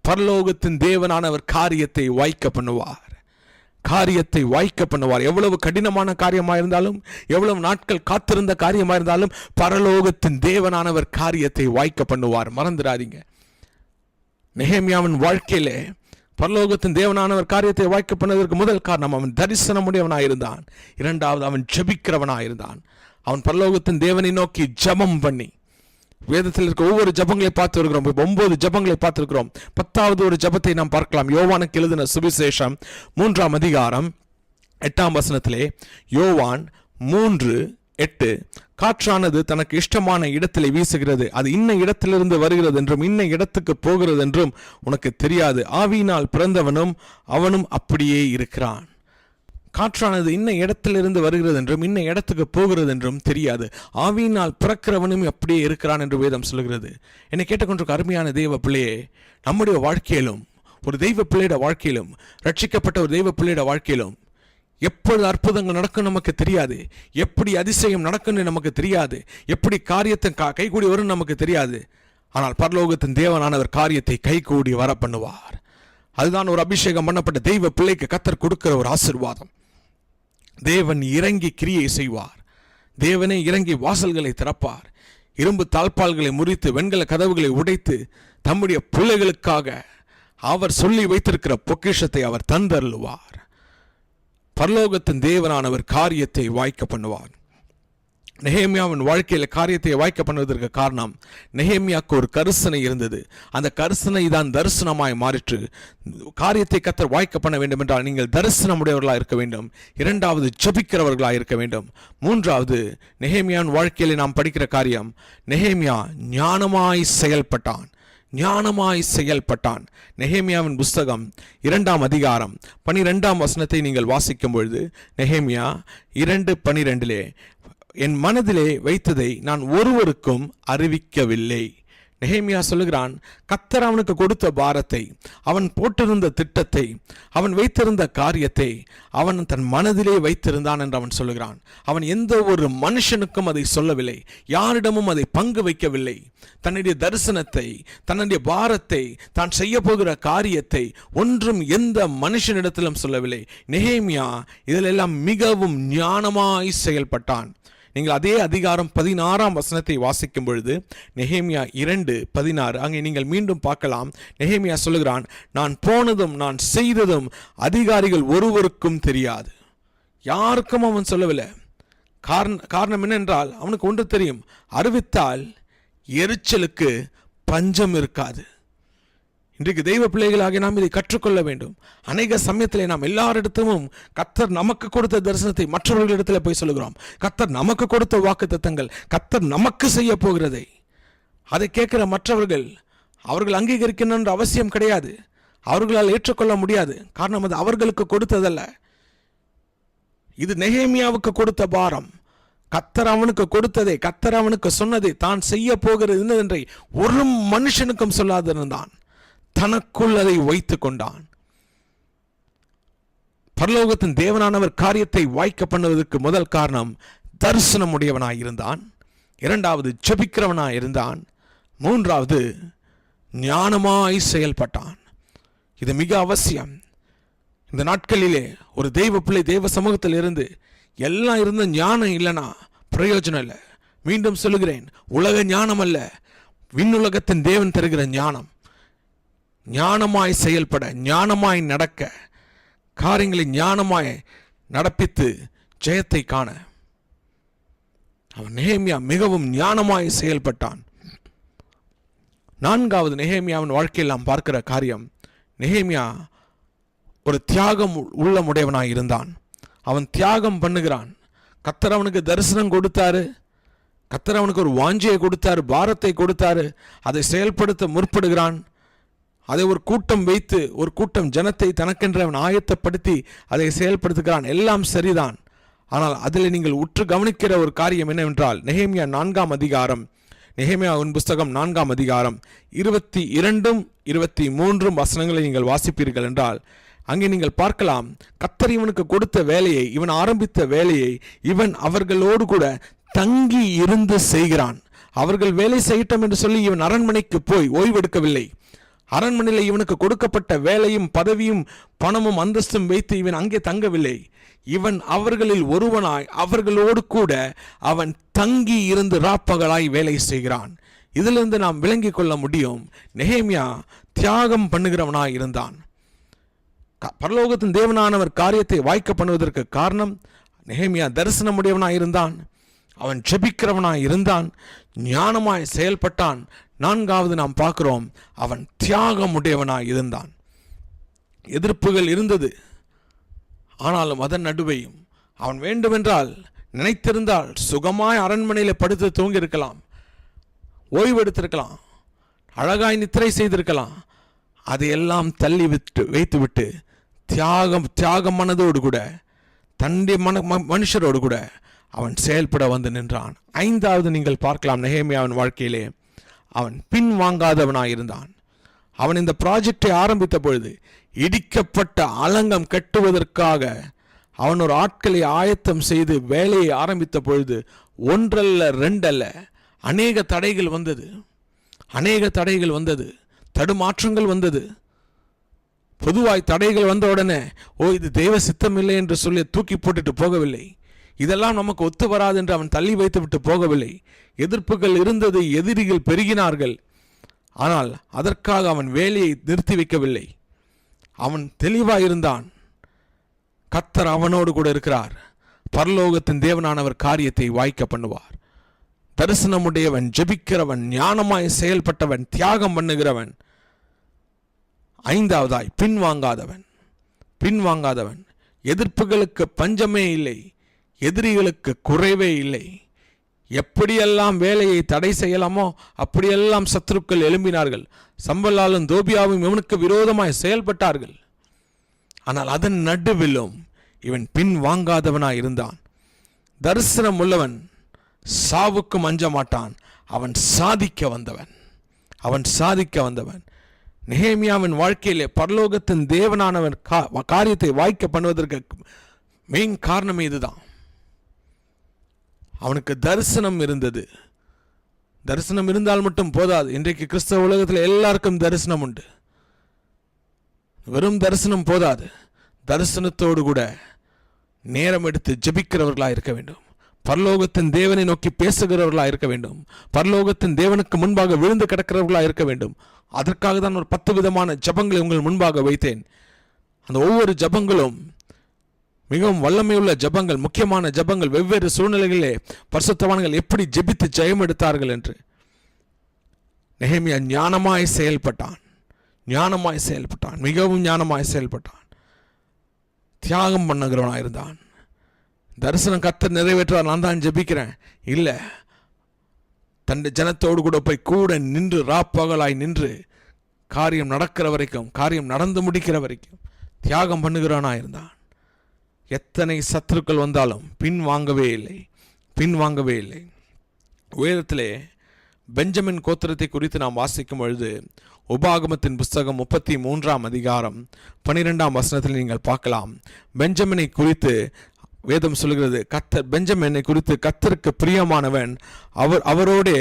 பரலோகத்தின் தேவனானவர் காரியத்தை வாய்க்க பண்ணுவார். காரியத்தை வாய்க்க பண்ணுவார். எவ்வளவு கடினமான காரியமாக இருந்தாலும், எவ்வளவு நாட்கள் காத்திருந்த காரியமாக இருந்தாலும், பரலோகத்தின் தேவனானவர் காரியத்தை வாய்க்க பண்ணுவார். மறந்துடாதீங்க. நெகேமியாவின் வாழ்க்கையிலே பரலோகத்தின் தேவனானவர் காரியத்தை வாய்க்க பண்ணதற்கு முதல் காரணம் அவன் தரிசனமுடையவனாயிருந்தான். இரண்டாவது, அவன் ஜெபிக்கிறவனாயிருந்தான். அவன் பரலோகத்தின் தேவனை நோக்கி ஜெபம் பண்ணி, வேதத்தில் இருக்க ஒவ்வொரு ஜபங்களை பார்த்து இருக்கிறோம். 9 ஜபங்களை பார்த்திருக்கிறோம். 10வது ஒரு ஜபத்தை நாம் பார்க்கலாம். யோவானுக்கு எழுதின சுவிசேஷம் 3ஆம் அதிகாரம் 8ஆம் வசனத்திலே, யோவான் 3:8, காற்றானது தனக்கு இஷ்டமான இடத்திலே வீசுகிறது, அது இன்ன இடத்திலிருந்து வருகிறது என்றும் இன்ன இடத்துக்கு போகிறது என்றும் உனக்கு தெரியாது. ஆவியினால் பிறந்தவனும் அவனும் அப்படியே இருக்கிறான். காற்றானது இன்ன இடத்திலிருந்து வருகிறது என்றும் இன்ன இடத்துக்கு போகிறது என்றும் தெரியாது. ஆவியினால் பிறக்கிறவனும் அப்படியே இருக்கிறான் என்று வேதம் சொல்கிறது. என்னை கேட்டுக்கொண்டிருக்க அருமையான தெய்வ பிள்ளையே, நம்முடைய வாழ்க்கையிலும், ஒரு தெய்வ பிள்ளையோட வாழ்க்கையிலும், ரட்சிக்கப்பட்ட ஒரு தெய்வ பிள்ளையோட வாழ்க்கையிலும் எப்பொழுது அற்புதங்கள் நடக்கும் நமக்கு தெரியாது. எப்படி அதிசயம் நடக்கும்னு நமக்கு தெரியாது. எப்படி காரியத்தை கைகூடி வரும் நமக்கு தெரியாது. ஆனால் பரலோகத்தின் தேவனானவர் காரியத்தை கைகூடி வர பண்ணுவார். அதுதான் ஒரு அபிஷேகம் பண்ணப்பட்ட தெய்வ பிள்ளைக்கு கர்த்தர் கொடுக்கிற ஒரு ஆசீர்வாதம். தேவன் இறங்கி கிரியை செய்வார். தேவனே இறங்கி வாசல்களை திறப்பார். இரும்பு தாழ்பால்களை முறித்து வெண்கல கதவுகளை உடைத்து தம்முடைய பிள்ளைகளுக்காக அவர் சொல்லி வைத்திருக்கிற பொக்கிஷத்தை அவர் தந்தருளுவார். பரலோகத்தின் தேவனானவர் காரியத்தை வாய்க்க பண்ணுவார். நெகேமியாவின் வாழ்க்கையில் காரியத்தை வாய்க்க பண்ணுவதற்கு காரணம், நெகேமியாவுக்கு ஒரு கரிசனை இருந்தது. அந்த கரிசனை தான் தரிசனமாய் மாறிற்று. காரியத்தை கர்த்தர் வாய்க்க பண்ண வேண்டும் என்றால் நீங்கள் தரிசனமுடையவர்களாக இருக்க வேண்டும். இரண்டாவது, ஜெபிக்கிறவர்களாக இருக்க வேண்டும். மூன்றாவது, நெகேமியாவின் வாழ்க்கையில் நாம் படிக்கிற காரியம், நெகேமியா ஞானமாய் செயல்பட்டான். ஞானமாய் செயல்பட்டான். நெகேமியாவின் புஸ்தகம் 2ஆம் அதிகாரம் 12ஆம் வசனத்தை நீங்கள் வாசிக்கும் பொழுது, நெகேமியா 2:12, என் மனதிலே வைத்ததை நான் ஒருவருக்கும் அறிவிக்கவில்லை. நெகேமியா சொல்லுகிறான், கர்த்தர் அவனுக்கு கொடுத்த பாரத்தை, அவன் போட்டிருந்த திட்டத்தை, அவன் வைத்திருந்த காரியத்தை அவன் தன் மனதிலே வைத்திருந்தான் என்று அவன் சொல்லுகிறான். அவன் எந்த ஒரு மனுஷனுக்கும் அதை சொல்லவில்லை, யாரிடமும் அதை பங்கு வைக்கவில்லை. தன்னுடைய தரிசனத்தை, தன்னுடைய பாரத்தை, தான் செய்ய போகிற காரியத்தை ஒன்றும் எந்த மனுஷனிடத்திலும் சொல்லவில்லை. நெகேமியா இதிலெல்லாம் மிகவும் ஞானமாய் செயல்பட்டான். நீங்கள் அதே அதிகாரம் 16ஆம் வசனத்தை வாசிக்கும் பொழுது, நெகேமியா 2:16, அங்கே நீங்கள் மீண்டும் பார்க்கலாம். நெகேமியா சொல்லுகிறான், நான் போனதும் நான் செய்ததும் அதிகாரிகள் ஒருவருக்கும் தெரியாது. யாருக்கும் அவன் சொல்லவில்லை. காரணம் என்னென்றால், அவனுக்கு ஒன்று தெரியும், அறிவித்தால் எரிச்சலுக்கு பஞ்சம் இருக்காது. இன்றைக்கு தெய்வ பிள்ளைகளாக நாம் இதை கற்றுக்கொள்ள வேண்டும். அநேக சமயத்திலே நாம் எல்லாரிடத்திலும் கர்த்தர் நமக்கு கொடுத்த தரிசனத்தை மற்றவர்களிடத்தில் போய் சொல்லுகிறோம். கர்த்தர் நமக்கு கொடுத்த வாக்குத்தத்தங்கள், கர்த்தர் நமக்கு செய்ய போகிறதை அதை கேட்கிற மற்றவர்கள், அவர்கள் அங்கீகரிக்கணும் அவசியம் கிடையாது. அவர்களால் ஏற்றுக்கொள்ள முடியாது. காரணம், அது அவர்களுக்கு கொடுத்ததல்ல. இது நெகேமியாவுக்கு கொடுத்த பாரம். கர்த்தர் அவனுக்கு கொடுத்ததை, கர்த்தர் அவனுக்கு சொன்னதை, தான் செய்ய போகிறது என்னவென்றை ஒரு மனுஷனுக்கும் சொல்லாதிருந்தான். தனக்குள் அதை வைத்துக் கொண்டான். பரலோகத்தின் தேவனானவர் காரியத்தை வாய்க்க பண்ணுவதற்கு முதல் காரணம், தரிசனம் உடையவனாய் இருந்தான். இரண்டாவது, ஜெபிக்கிறவனாய் இருந்தான். மூன்றாவது, ஞானமாய் செயல்பட்டான். இது மிக அவசியம். இந்த நாட்களிலே ஒரு தெய்வ பிள்ளை தெய்வ சமூகத்தில் இருந்து எல்லாம் இருந்த ஞானம் இல்லைனா பிரயோஜனம் இல்லை. மீண்டும் சொல்லுகிறேன், உலக ஞானம் அல்ல, விண்ணுலகத்தின் தேவன் தருகிற ஞானம். ஞானமாய் செயல்பட, ஞானமாய் நடக்க, காரியங்களை ஞானமாய் நடப்பித்து ஜெயத்தை காண அவன் நெகேமியா மிகவும் ஞானமாய் செயல்பட்டான். நான்காவது நெகேமியாவின் வாழ்க்கையில் நாம் பார்க்கிற காரியம், நெகேமியா ஒரு தியாகம் உள்ளமுடையவனாய் இருந்தான். அவன் தியாகம் பண்ணுகிறான். கர்த்தர் அவனுக்கு தரிசனம் கொடுத்தாரு, கர்த்தர் அவனுக்கு ஒரு வாஞ்சியை கொடுத்தாரு, பாரத்தை கொடுத்தாரு. அதை செயல்படுத்த முற்படுகிறான். அதை ஒரு கூட்டம் வைத்து, ஒரு கூட்டம் ஜனத்தை தனக்கென்று அவன் ஆயத்தப்படுத்தி அதை செயல்படுத்துகிறான். எல்லாம் சரிதான். ஆனால் அதில் நீங்கள் உற்று கவனிக்கிற ஒரு காரியம் என்னவென்றால், நெகேமியா 4ஆம் அதிகாரம், நெகேமியாவின் புஸ்தகம் 4ஆம் அதிகாரம் 22, 23 வசனங்களை நீங்கள் வாசிப்பீர்கள் என்றால், அங்கே நீங்கள் பார்க்கலாம், கர்த்தர் இவனுக்கு கொடுத்த வேலையை, இவன் ஆரம்பித்த வேலையை இவன் அவர்களோடு கூட தங்கி இருந்து செய்கிறான். அவர்கள் வேலை செய்யட்டும் என்று சொல்லி இவன் அரண்மனைக்கு போய் ஓய்வெடுக்கவில்லை. அரண்மனையில் இவனுக்கு கொடுக்கப்பட்ட வேலையும் பதவியும் பணமும் அந்தஸ்தும் வைத்து இவன் அங்கே தங்கவில்லை. இவன் அவர்களில் ஒருவனாய் அவர்களோடு கூட அவன் தங்கி இருந்து ராப்பகலாய் வேலை செய்கிறான். இதிலிருந்து நாம் விளங்கிக் கொள்ள முடியும், நெகேமியா தியாகம் பண்ணுகிறவனாய் இருந்தான். பரலோகத்தின் தேவனானவர் காரியத்தை வாய்க்க பண்ணுவதற்கு காரணம், நெகேமியா தரிசனமுடையவனாய் இருந்தான், அவன் ஜெபிக்கிறவனாய் இருந்தான், ஞானமாய் செயல்பட்டான். நான்காவது நாம் பார்க்கிறோம், அவன் தியாகமுடையவனாய் இருந்தான். எதிர்ப்புகள் இருந்தது, ஆனாலும் அதன் நடுவையும் அவன் வேண்டுமென்றால் நினைத்திருந்தால் சுகமாய் அரண்மனையில் படுத்து தூங்கி இருக்கலாம், ஓய்வெடுத்திருக்கலாம், அழகாய் நித்திரை செய்திருக்கலாம். அதையெல்லாம் தள்ளி வைத்துவிட்டு தியாக மனதோடு கூட தன்னுடைய மனுஷரோடு கூட அவன் செயல்பட வந்து நின்றான். ஐந்தாவது நீங்கள் பார்க்கலாம், நெகேமியாவின் வாழ்க்கையிலே அவன் பின் வாங்காதவனாயிருந்தான். அவன் இந்த ப்ராஜெக்டை ஆரம்பித்த பொழுது, இடிக்கப்பட்ட அலங்கம் கட்டுவதற்காக அவன் ஒரு ஆட்களை ஆயத்தம் செய்து வேலையை ஆரம்பித்த பொழுது, ஒன்றல்ல ரெண்டல்ல அநேக தடைகள் வந்தது, அநேக தடைகள் வந்தது, தடுமாற்றங்கள் வந்தது. பொதுவாய் தடைகள் வந்த உடனே இது தெய்வ சித்தம் இல்லை என்று சொல்லி தூக்கி போட்டுட்டு போகவில்லை. இதெல்லாம் நமக்கு ஒத்து வராது என்று அவன் தள்ளி வைத்து விட்டு போகவில்லை. எதிர்ப்புகள் இருந்தது, எதிரிகள் பெருகினார்கள். ஆனால் அதற்காக அவன் வேலையை நிறுத்தி வைக்கவில்லை. அவன் தெளிவாயிருந்தான். கர்த்தர் அவனோடு கூட இருக்கிறார். பரலோகத்தின் தேவனானவர் காரியத்தை வாய்க்க பண்ணுவார். தரிசனமுடையவன், ஜெபிக்கிறவன், ஞானமாய் செயல்பட்டவன், தியாகம் பண்ணுகிறவன். ஐந்தாவதாய் பின்வாங்காதவன். எதிர்ப்புகளுக்கு பஞ்சமே இல்லை, எதிரிகளுக்கு குறைவே இல்லை. எப்படியெல்லாம் வேலையை தடை செய்யலாமோ அப்படியெல்லாம் சத்துருக்கள் எழும்பினார்கள். சம்பல்லாலும் தோபியாவும் இவனுக்கு விரோதமாய் செயல்பட்டார்கள். ஆனால் அதன் நடுவிலும் இவன் பின் வாங்காதவனாய் இருந்தான். தரிசனம் உள்ளவன் சாவுக்கும் அஞ்ச மாட்டான். அவன் சாதிக்க வந்தவன். நெகேமியாவின் வாழ்க்கையிலே பரலோகத்தின் தேவனானவன் காரியத்தை வாய்க்க பண்ணுவதற்கு மெயின் காரணமே இதுதான். அவனுக்கு தரிசனம் இருந்தது. தரிசனம் இருந்தால் மட்டும் போதாது. இன்றைக்கு கிறிஸ்தவ உலகத்தில் எல்லாருக்கும் தரிசனம் உண்டு. வெறும் தரிசனம் போதாது, தரிசனத்தோடு கூட நேரம் எடுத்து ஜெபிக்கிறவர்களாக இருக்க வேண்டும். பரலோகத்தின் தேவனை நோக்கி பேசுகிறவர்களாக இருக்க வேண்டும். பரலோகத்தின் தேவனுக்கு முன்பாக விழுந்து கிடக்கிறவர்களாக இருக்க வேண்டும். அதற்காக தான் ஒரு 10 விதமான ஜபங்களை உங்கள் முன்பாக வைத்தேன். அந்த ஒவ்வொரு ஜபங்களும் மிகவும் வல்லமையுள்ள ஜபங்கள், முக்கியமான ஜபங்கள். வெவ்வேறு சூழ்நிலைகளிலே பரிசுத்தவான்கள் எப்படி ஜெபித்து ஜெயம் எடுத்தார்கள் என்று. நெகேமியா ஞானமாய் செயல்பட்டான், மிகவும் ஞானமாய் செயல்பட்டான். தியாகம் பண்ணுகிறவனாக இருந்தான். தரிசனம் கர்த்தர் நிறைவேற்றார், நான் தான் ஜெபிக்கிறேன் இல்லை, தன் ஜனத்தோடு கூட நின்று ராப்பகலாய் நின்று காரியம் நடக்கிற வரைக்கும், காரியம் நடந்து முடிக்கிற வரைக்கும் தியாகம் பண்ணுகிறவனாக இருந்தான். எத்தனை சத்துருக்கள் வந்தாலும் பின்வாங்கவே இல்லை. உயரத்திலே பெஞ்சமின் கோத்திரத்தை குறித்து நாம் வாசிக்கும் பொழுது, உபாகமத்தின் புஸ்தகம் 33ஆம் அதிகாரம் 12ஆம் வசனத்தில் நீங்கள் பார்க்கலாம். பெஞ்சமினை குறித்து வேதம் சொல்கிறது, பெஞ்சமினை குறித்து கர்த்தருக்கு பிரியமானவன், அவரோடே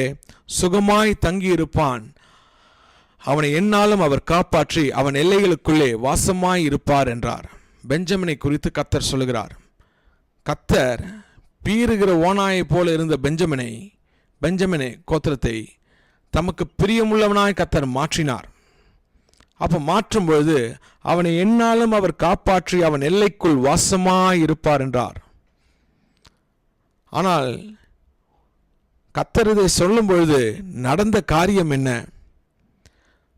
சுகமாய் தங்கியிருப்பான், அவனை எந்நாளும் அவர் காப்பாற்றி அவன் எல்லைகளுக்குள்ளே வாசமாய் இருப்பார் என்றார். பெஞ்சமினை குறித்து கர்த்தர் சொல்லுகிறார். கர்த்தர் பீறுகிற ஓனாயை போல இருந்த பெஞ்சமினை கோத்திரத்தை தமக்கு பிரியமுள்ளவனாய் கர்த்தர் மாற்றினார். அப்ப மாற்றும் பொழுது அவனை எந்நாளும் அவர் காப்பாற்றி அவன் எல்லைக்குள் வாசமாய் இருப்பார் என்றார். ஆனால் கர்த்தர் இதை சொல்லும் பொழுது நடந்த காரியம் என்ன?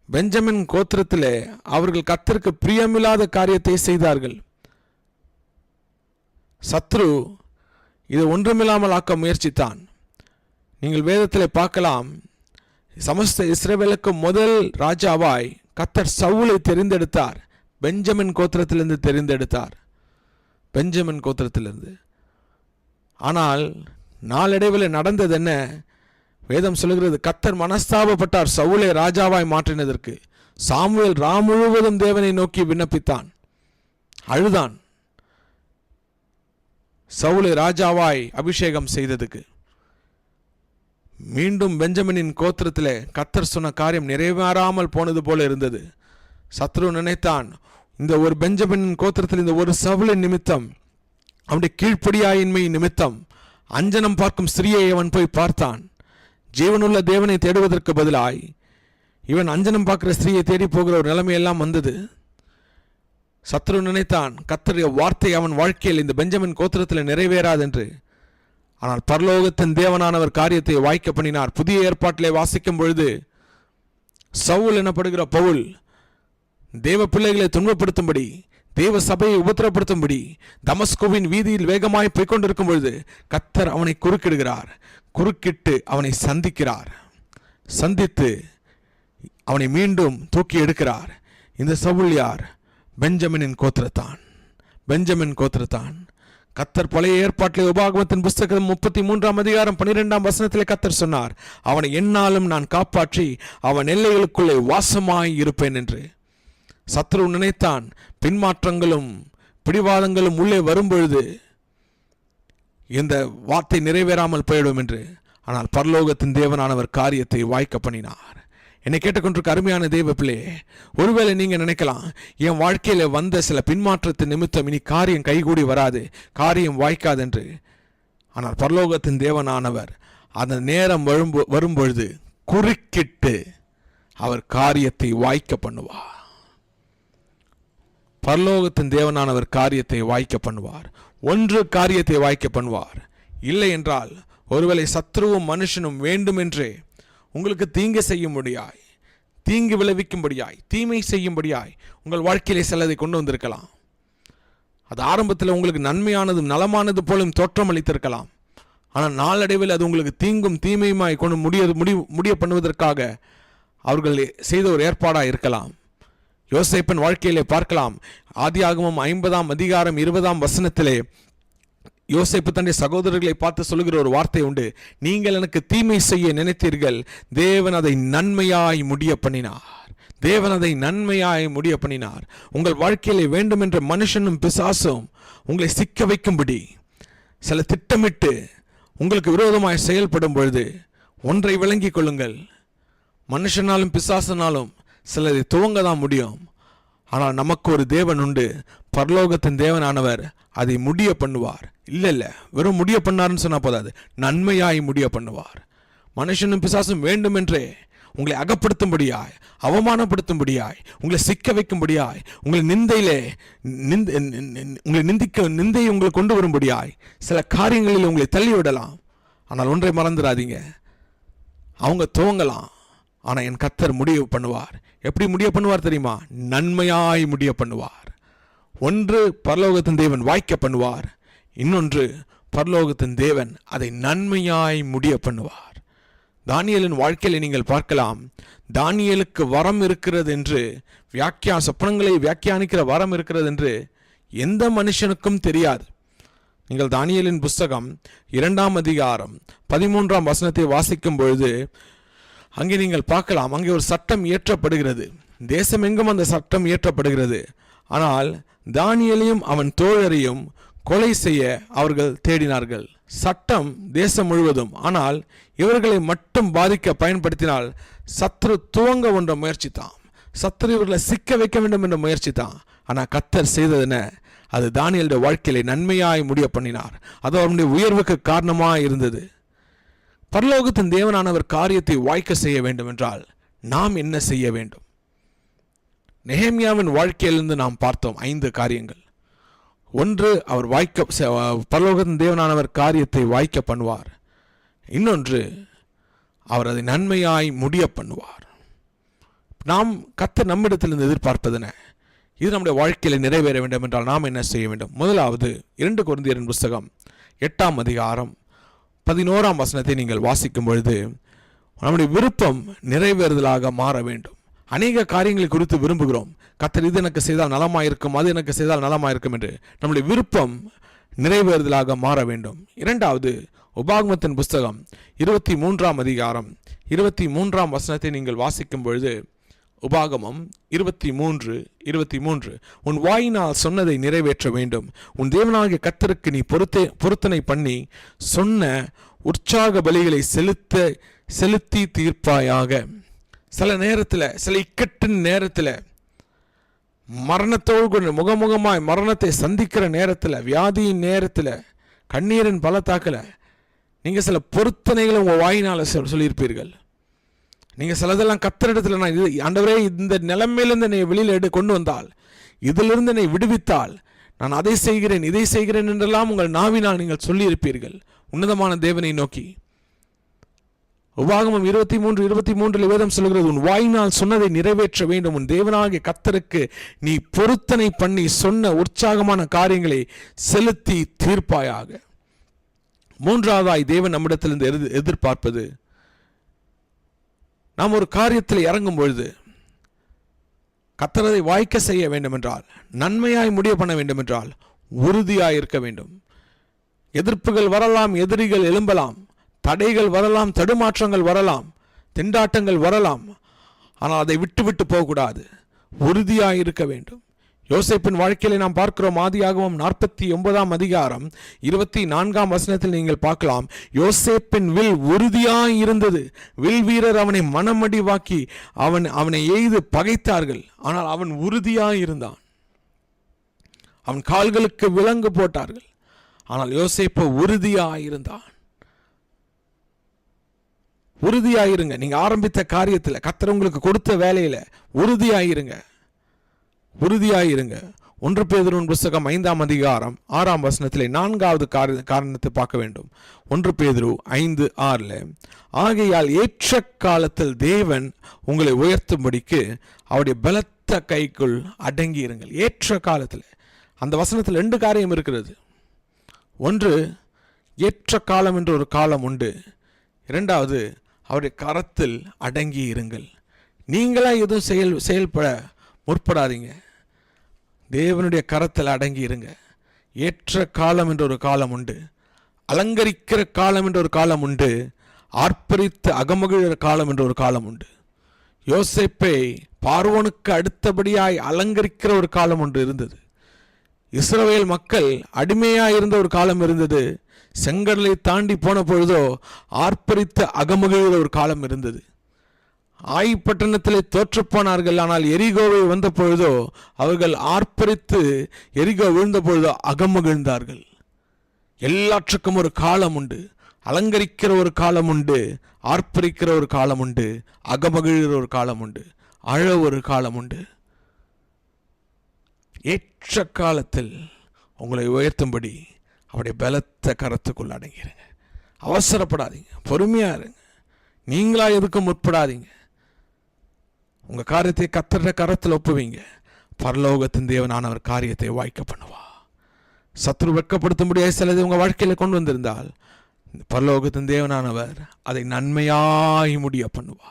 பெஞ்சமின் கோத்திரத்திலே அவர்கள் கர்த்தருக்கு பிரியமில்லாத காரியத்தை செய்தார்கள். சத்ரு இது ஒன்றுமில்லாமல் ஆக்க முயற்சித்தான். நீங்கள் வேதத்திலே பார்க்கலாம், சமஸ்த இஸ்ரவேலுக்கு முதல் ராஜாவாய் கர்த்தர் சவுலை தெரிந்தெடுத்தார். Benjamin கோத்திரத்திலிருந்து தெரிந்தெடுத்தார், Benjamin கோத்திரத்திலிருந்து. ஆனால் நாளடைவில் நடந்தது என்ன? வேதம் சொல்லுகிறது, கர்த்தர் மனஸ்தாபப்பட்டார் சவுலை ராஜாவாய் மாற்றினதற்கு. சாமுவேல் ராம் முழுவதும் தேவனை நோக்கி விண்ணப்பித்தான், அழுதான் சவுலை ராஜாவாய் அபிஷேகம் செய்ததுக்கு. மீண்டும் பெஞ்சமினின் கோத்திரத்திலே கர்த்தர் சொன்ன காரியம் நிறைவேறாமல் போனது போல இருந்தது. சத்ரு நினைத்தான், இந்த ஒரு பெஞ்சமினின் கோத்திரத்தில் இந்த ஒரு சவுலின் நிமித்தம், அவனுடைய கீழ்ப்படியாயின்மை நிமித்தம் அஞ்சனம் பார்க்கும் ஸ்திரியை அவன் போய் பார்த்தான். ஜீவனுள்ள தேவனை தேடுவதற்கு பதிலாய் இவன் அஞ்சனம் பார்க்கிற ஸ்திரியை தேடி போகிற ஒரு நிலைமையெல்லாம் வந்தது. சத்ரு நினைத்தான், கர்த்தருடைய வார்த்தை அவன் வாழ்க்கையில் இந்த பெஞ்சமின் கோத்திரத்தில் நிறைவேறாது என்று. ஆனால் பரலோகத்தின் தேவனானவர் காரியத்தை வாய்க்க பண்ணினார். புதிய ஏற்பாட்டிலே வாசிக்கும் பொழுது சவுல் எனப்படுகிற பவுல் தேவ பிள்ளைகளை துன்பப்படுத்தும்படி, தேவ சபையை உபத்திரப்படுத்தும்படி தமஸ்குவின் வீதியில் வேகமாய் போய்கொண்டிருக்கும் பொழுது கர்த்தர் அவனை குறுக்கிடுகிறார். குறுக்கிட்டு அவனை சந்திக்கிறார். சந்தித்து அவனை மீண்டும் தூக்கி எடுக்கிறார். இந்த சவுல் யார்? பெஞ்சமினின் கோத்திரத்தான், பெஞ்சமின் கோத்திரத்தான். கர்த்தர் பழைய ஏற்பாட்டிலே உபாகமத்தின் புஸ்தகம் 33ஆம் அதிகாரம் 12ஆம் வசனத்திலே கர்த்தர் சொன்னார், அவனை எந்நாளும் நான் காப்பாற்றி அவன் எல்லைகளுக்குள்ளே வாசமாய் இருப்பேன் என்று. சத்ரு நினைத்தான், பின்மாற்றங்களும் பிடிவாதங்களும் உள்ளே வரும்பொழுது இந்த வார்த்தை நிறைவேறாமல் போயிடும் என்று. ஆனால் பரலோகத்தின் தேவனானவர் காரியத்தை வாய்க்க பண்ணினார். என்னை கேட்டுக்கொண்டிருக்க அருமையான தேவ பிள்ளை, ஒருவேளை நீங்க நினைக்கலாம், என் வாழ்க்கையில வந்த சில பின்மாற்றத்தின் நிமித்தம் இனி காரியம் கைகூடி வராது, காரியம் வாய்க்காது என்று. ஆனால் பரலோகத்தின் தேவனானவர் அந்த நேரம் வரும்பொழுது குறுக்கிட்டு அவர் காரியத்தை வாய்க்க பண்ணுவார். பரலோகத்தின் தேவனானவர் காரியத்தை வாய்க்க பண்ணுவார். ஒன்று காரியத்தை வாய்க்க பண்ணுவார். இல்லை என்றால் ஒருவேளை சத்ருவும் மனுஷனும் வேண்டுமென்றே உங்களுக்கு தீங்கு செய்யும்படியாய், தீங்கு விளைவிக்கும்படியாய், தீமை செய்யும்படியாய் உங்கள் வாழ்க்கையிலே சிலதை கொண்டு வந்திருக்கலாம். அது ஆரம்பத்தில் உங்களுக்கு நன்மையானதும் நலமானது போலும் தோற்றம் அளித்திருக்கலாம். ஆனால் நாளடைவில் அது உங்களுக்கு தீங்கும் தீமையுமாய் கொண்டு முடிய பண்ணுவதற்காக அவர்கள் செய்த ஒரு ஏற்பாடாக இருக்கலாம். யோசேப்பின் வாழ்க்கையிலே பார்க்கலாம். ஆதியாகமம் 50ஆம் அதிகாரம் 20ஆம் வசனத்திலே யோசேப்பு தன்னுடைய சகோதரர்களை பார்த்து சொல்லுகிற ஒரு வார்த்தை உண்டு, நீங்கள் எனக்கு தீமை செய்ய நினைத்தீர்கள், தேவன் அதை நன்மையாய் முடிய பண்ணினார். தேவன் அதை நன்மையாய் முடிய பண்ணினார். உங்கள் வாழ்க்கையிலே வேண்டுமென்ற மனுஷனும் பிசாசும் உங்களை சிக்க வைக்கும்படி சில திட்டமிட்டு உங்களுக்கு விரோதமாய் செயல்படும் பொழுது ஒன்றை விளங்கிக் கொள்ளுங்கள், மனுஷனாலும் பிசாசனாலும் சிலரை துவங்க தான் முடியும். ஆனால் நமக்கு ஒரு தேவன் உண்டு, பரலோகத்தின் தேவனானவர் அதை முடிய பண்ணுவார். இல்லை, வெறும் முடிய பண்ணாருன்னு சொன்னா போதாது, நன்மையாய் முடிய பண்ணுவார். மனுஷனும் பிசாசும் வேண்டுமென்றே உங்களை அகப்படுத்தும்படியாய், அவமானப்படுத்தும்படியாய், உங்களை சிக்க வைக்கும்படியாய், உங்களை நிந்தையை உங்களை கொண்டு வரும்படியாய் சில காரியங்களில் உங்களை தள்ளிவிடலாம். ஆனால் ஒன்றை மறந்துடாதீங்க, அவங்க துவங்கலாம், ஆனால் என் கர்த்தர் முடிவு பண்ணுவார். எப்படி முடிய பண்ணுவார் தெரியுமா? நன்மையாய் முடிய பண்ணுவார். ஒன்று பரலோகத்தின் தேவன் வாய்க்க பண்ணுவார், இன்னொன்று பரலோகத்தின் தேவன் அதை நன்மையாய் முடிய பண்ணுவார். தானியேலின் வாழ்க்கையில நீங்கள் பார்க்கலாம், தானியேலுக்கு வரம் இருக்கிறது என்று, சொப்பனங்களை வியாக்கியானிக்கிற வரம் இருக்கிறது என்று எந்த மனுஷனுக்கும் தெரியாது. நீங்கள் தானியேலின் புஸ்தகம் 2ஆம் அதிகாரம் 13ஆம் வசனத்தை வாசிக்கும் பொழுது அங்கே நீங்கள் பார்க்கலாம், அங்கே ஒரு சட்டம் இயற்றப்படுகிறது. தேசம் எங்கும் அந்த சட்டம் இயற்றப்படுகிறது. ஆனால் தானியேலையும் அவன் தோழரையும் கொலை செய்ய அவர்கள் தேடினார்கள். சட்டம் தேசம் முழுவதும், ஆனால் இவர்களை மட்டும் பாதிக்க பயன்படுத்தினால் சத்ரு துவங்க ஒன்ற முயற்சித்தான், சத்ரு இவர்களை சிக்க வைக்க வேண்டும் என்ற முயற்சித்தான். ஆனால் கர்த்தர் செய்ததென, அது தானியேலுடைய வாழ்க்கையிலே நன்மையாய் முடிய பண்ணினார். அது அவருடைய உயர்வுக்கு காரணமாக இருந்தது. பரலோகத்தின் தேவனானவர் காரியத்தை வாய்க்க செய்ய வேண்டும் என்றால் நாம் என்ன செய்ய வேண்டும்? நெகேமியாவின் வாழ்க்கையிலிருந்து நாம் பார்த்தோம் 5 காரியங்கள். ஒன்று, அவர் பரலோகத்தின் தேவனானவர் காரியத்தை வாய்க்க பண்ணுவார். இன்னொன்று, அவர் அதை நன்மையாய் முடிய பண்ணுவார். நாம் கர்த்தர் நம்மிடத்திலிருந்து எதிர்பார்ப்பதென இது நம்முடைய வாழ்க்கையில் நிறைவேற வேண்டும் என்றால் நாம் என்ன செய்ய வேண்டும்? முதலாவது 2 கொரிந்தியரின் புஸ்தகம் 8ஆம் அதிகாரம் 11ஆம் வசனத்தை நீங்கள் வாசிக்கும் பொழுது நம்முடைய விருப்பம் நிறைவேறுதலாக மாற வேண்டும். அநேக காரியங்களை குறித்து விரும்புகிறோம். கர்த்தர் இது எனக்கு செய்தால் நலமாயிருக்கும், அது எனக்கு செய்தால் நலமாயிருக்கும் என்று நம்முடைய விருப்பம் நிறைவேறுதலாக மாற வேண்டும். இரண்டாவது, உபாகமத்தின் புஸ்தகம் 23ஆம் அதிகாரம் 23ஆம் வசனத்தை நீங்கள் வாசிக்கும் பொழுது, உபாகமம் 23:23, உன் வாயினால் சொன்னதை நிறைவேற்ற வேண்டும், உன் தேவனாகிய கர்த்தருக்கு நீ பொருத்தனை பண்ணி சொன்ன உற்சாக பலிகளை செலுத்தி தீர்ப்பாயாக. சில நேரத்தில், சில இக்கட்டின் நேரத்தில், மரணத்தோடு முகமுகமாய் மரணத்தை சந்திக்கிற நேரத்தில், வியாதியின் நேரத்தில், கண்ணீரின் பலத்தாக்கல நீங்கள் சில பொருத்தனைகளை உங்கள் வாயினால் சொல்லியிருப்பீர்கள். நீங்கள் சிலதெல்லாம் கர்த்தரிடத்தில், நான் இது ஆண்டவரே இந்த நிலைமையிலிருந்து என்னை வெளியில் கொண்டு வந்தால், இதிலிருந்து என்னை விடுவித்தால் நான் அதை செய்கிறேன் இதை செய்கிறேன் என்றெல்லாம் உங்கள் நாவினால் நீங்கள் சொல்லியிருப்பீர்கள் உன்னதமான தேவனை நோக்கி. உபாகமம் 23:23 வேதம் சொல்கிறது, உன் வாயினால் சொன்னதை நிறைவேற்ற வேண்டும், உன் தேவனாகிய கர்த்தருக்கு நீ பொருத்தனை பண்ணி சொன்ன உற்சாகமான காரியங்களை செலுத்தி தீர்ப்பாயாக. மூன்றாவதாய் தேவன் நம்மிடத்திலிருந்து எதிர்பார்ப்பது, நாம் ஒரு காரியத்தில் இறங்கும் பொழுது கர்த்தரை வாய்க்க செய்ய வேண்டும் என்றால், நன்மையாய் முடிய பண்ண வேண்டும் என்றால் உறுதியாய் இருக்க வேண்டும். எதிர்ப்புகள் வரலாம், எதிரிகள் எழும்பலாம், தடைகள் வரலாம், தடுமாற்றங்கள் வரலாம், திண்டாட்டங்கள் வரலாம். ஆனால் அதை விட்டு போகக்கூடாது, உறுதியாய் இருக்க வேண்டும். யோசேப்பின் வாழ்க்கையில நாம் பார்க்கிறோம். ஆதியாகமம் 49ஆம் அதிகாரம் 24ஆம் வசனத்தில் நீங்கள் பார்க்கலாம், யோசேப்பின் வில் உறுதியாய் இருந்தது. வில் வீரர் அவனை மனமடிவாக்கி அவனை எய்து பகைத்தார்கள், ஆனால் அவன் உறுதியாய் இருந்தான். அவன் கால்களுக்கு விலங்கு போட்டார்கள், ஆனால் யோசேப்பு உறுதியாய் இருந்தான். உறுதியாயிருங்க. நீங்க ஆரம்பித்த காரியத்தில், கர்த்தர் உங்களுக்கு கொடுத்த வேலையில உறுதியாயிருங்க. 1 பேதுருவின் புஸ்தகம் 5ஆம் அதிகாரம் 6ஆம் வசனத்திலே 4வது காரணத்தை பார்க்க வேண்டும். 1 பேதுரு 5:6, ஆகையால் ஏற்ற காலத்தில் தேவன் உங்களை உயர்த்தும்படிக்கு அவருடைய பலத்த கைக்குள் அடங்கி இருங்கள். ஏற்ற காலத்தில், அந்த வசனத்தில் 2 காரியம் இருக்கிறது. ஒன்று, ஏற்ற காலம் என்று ஒரு காலம் உண்டு. இரண்டாவது, அவருடைய கரத்தில் அடங்கி இருங்கள். நீங்களா எதுவும் செயல்பட முற்படாதீங்க, தேவனுடைய கரத்தில் அடங்கி இருங்க. ஏற்ற காலம் என்று ஒரு காலம் உண்டு, அலங்கரிக்கிற காலம் என்று ஒரு காலம் உண்டு, ஆர்ப்பரித்து அகமகிழ காலம் என்று ஒரு காலம் உண்டு. யோசேப்பை பார்வோனுக்கு அடுத்தபடியாய் அலங்கரிக்கிற ஒரு காலம் ஒன்று இருந்தது. இஸ்ரவேல் மக்கள் அடிமையாய் இருந்த ஒரு காலம் இருந்தது. செங்கடலை தாண்டி போன பொழுதோ ஆர்ப்பரித்து அகமகிழ ஒரு காலம் இருந்தது. ஆய்பட்டணத்திலே தோற்றுப்போனார்கள், ஆனால் எரிகோவை வந்த பொழுதோ அவர்கள் ஆர்ப்பரித்து, எரிகோ விழுந்த பொழுதோ அகமகிழ்ந்தார்கள். எல்லாற்றுக்கும் ஒரு காலம் உண்டு. அலங்கரிக்கிற ஒரு காலம் உண்டு, ஆர்ப்பரிக்கிற ஒரு காலம் உண்டு, அகமகிழ்கிற ஒரு காலம் உண்டு, அழ ஒரு காலம் உண்டு. ஏற்ற காலத்தில் உங்களை உயர்த்தும்படி அவருடைய பலத்த கரத்துக்குள் அடங்கிருங்க. அவசரப்படாதீங்க, பொறுமையா இருங்க. நீங்களா எதுக்கும் முற்படாதீங்க. உங்க காரியத்தை கர்த்தருடைய கரத்தில் ஒப்புவீங்க. பரலோகத்தின் தேவனானவர் காரியத்தை வாய்க்க பண்ணுவா. சத்ரு வெட்கப்படுத்தும்படியாக சிலது உங்க வாழ்க்கையில கொண்டு வந்திருந்தால், பரலோகத்தின் தேவனானவர் அதை நன்மையாய் முடிய பண்ணுவா.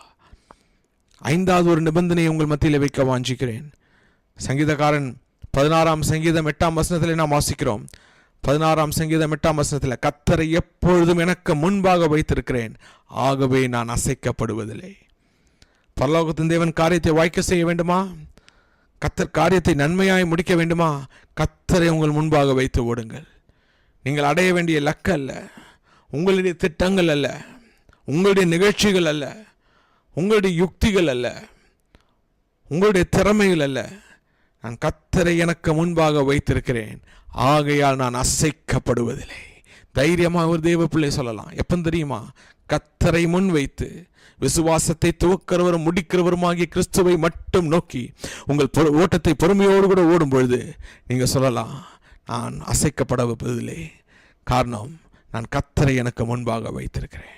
5வது ஒரு நிபந்தனையை உங்கள் மத்தியில் வைக்க வாஞ்சிக்கிறேன். சங்கீதக்காரன் 16ஆம் சங்கீதம் 8ஆம் வசனத்தில் நாம் வாசிக்கிறோம். 16ஆம் சங்கீதம் 8ஆம் வசனத்தில், கர்த்தரை எப்பொழுதும் எனக்கு முன்பாக வைத்திருக்கிறேன், ஆகவே நான் அசைக்கப்படுவதில்லை. பரலோகத்தின் தேவன் காரியத்தை வாய்க்க செய்ய வேண்டுமா? கர்த்தர் காரியத்தை நன்மையாய் முடிக்க வேண்டுமா? கர்த்தரை உங்கள் முன்பாக வைத்து ஓடுங்கள். நீங்கள் அடைய வேண்டிய இலக்கு அல்ல, உங்களுடைய திட்டங்கள் அல்ல, உங்களுடைய நிகழ்ச்சிகள் அல்ல, உங்களுடைய யுக்திகள் அல்ல, உங்களுடைய திறமைகள் அல்ல. நான் கர்த்தரை எனக்கு முன்பாக வைத்திருக்கிறேன், ஆகையால் நான் அசைக்கப்படுவதில்லை. தைரியமாக ஒரு தேவ பிள்ளை சொல்லலாம். எப்ப தெரியுமா? கர்த்தரை முன் வைத்து விசுவாசத்தை துவக்கிறவரும் முடிக்கிறவருமாகிய கிறிஸ்துவை மட்டும் நோக்கி உங்கள் ஓட்டத்தை பொறுமையோடு கூட ஓடும் பொழுது நீங்க சொல்லலாம், நான் அசைக்கப்படுவதில்லை. காரணம், நான் கர்த்தரை எனக்கு முன்பாக வைத்திருக்கிறேன்.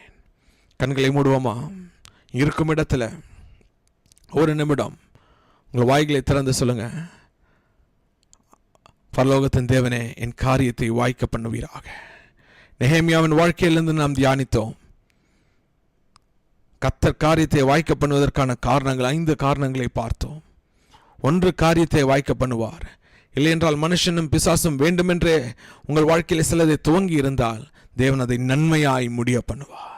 கண்களை மூடுவோமா? இருக்கும் இடத்துல ஒரு நிமிடம் உங்கள் வாய்களை திறந்து சொல்லுங்க, பரலோகத்தின் தேவனே, என் காரியத்தை வாய்க்க பண்ணுவீராக. நெகேமியாவின் வாழ்க்கையிலிருந்து நாம் தியானித்தோம். கர்த்தர் காரியத்தை வாய்க்க பண்ணுவதற்கான காரணங்கள் 5 காரணங்களை பார்த்தோம். 1, காரியத்தை வாய்க்க பண்ணுவார். இல்லை என்றால் மனுஷனும் பிசாசும் வேண்டுமென்றே உங்கள் வாழ்க்கையில் சிலதை துவங்கி இருந்தால் தேவன் அதை நன்மையாய் முடிய பண்ணுவார்.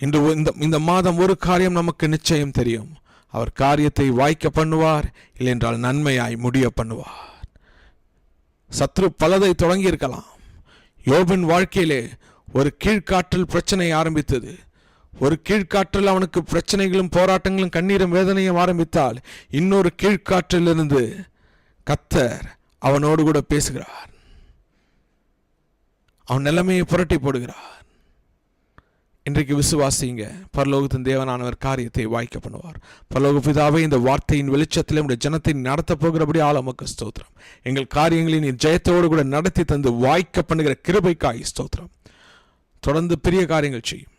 இன்று இந்த மாதம் ஒரு காரியம் நமக்கு நிச்சயம் தெரியும், அவர் காரியத்தை வாய்க்க பண்ணுவார், இல்லை என்றால் நன்மையாய் முடிய பண்ணுவார். சத்ரு பலதை தொடங்கி இருக்கலாம். யோபின் வாழ்க்கையிலே ஒரு கீழ்காற்றில் பிரச்சனை ஆரம்பித்தது. ஒரு கீழ்காற்றில் அவனுக்கு பிரச்சனைகளும் போராட்டங்களும் கண்ணீரும் வேதனையும் ஆரம்பித்தால், இன்னொரு கீழ்காற்றிலிருந்து கர்த்தர் அவனோடு கூட பேசுகிறார். அவன் நிலைமையை புரட்டி போடுகிறார். இன்றைக்கு விசுவாசிங்க, பரலோகத்தின் தேவனானவர் காரியத்தை வாய்க்க பண்ணுவார். பரலோக பிதாவே, இந்த வார்த்தையின் வெளிச்சத்தில் உடைய ஜனத்தை நடத்த போகிறபடி ஆலமக்கு ஸ்தோத்திரம். எங்கள் காரியங்களை நீர் ஜெயத்தோடு கூட நடத்தி தந்து வாய்க்க பண்ணுகிற கிருபைக்காய் ஸ்தோத்திரம். தொடர்ந்து பெரிய காரியங்கள் செய்யும்.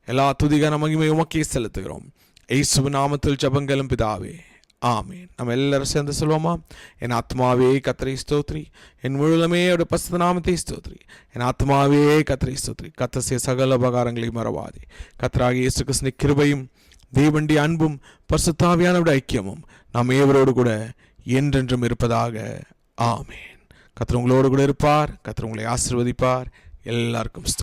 எல்லா துதிகான மகிமை உமக்கே செலுத்துகிறோம். இயேசுவின் நாமத்தில் ஜெபங்களும் பிதாவே, ஆமீன். நம்ம எல்லாரும் சேர்ந்து சொல்லுவோமா? என் ஆத்மாவே கர்த்தரை ஸ்தோத்ரி, என் முழுமே அவருடைய பரிசுத்த நாமத்தை ஸ்தோத்ரி. என் ஆத்மாவே கர்த்தரை ஸ்தோத்ரி. கர்த்தர் செய்த சகல உபகாரங்களை மறவாதே. கர்த்தராகிய இயேசு கிறிஸ்துவின் கிருபையும் தேவனுடைய அன்பும் பரிசுத்த ஆவியானவருடைய ஐக்கியமும் நாம் ஏவரோடு கூட என்றென்றும் இருப்பதாக. ஆமீன். கர்த்தர் உங்களோடு கூட இருப்பார். கர்த்தர் உங்களை ஆசீர்வதிப்பார். எல்லாருக்கும்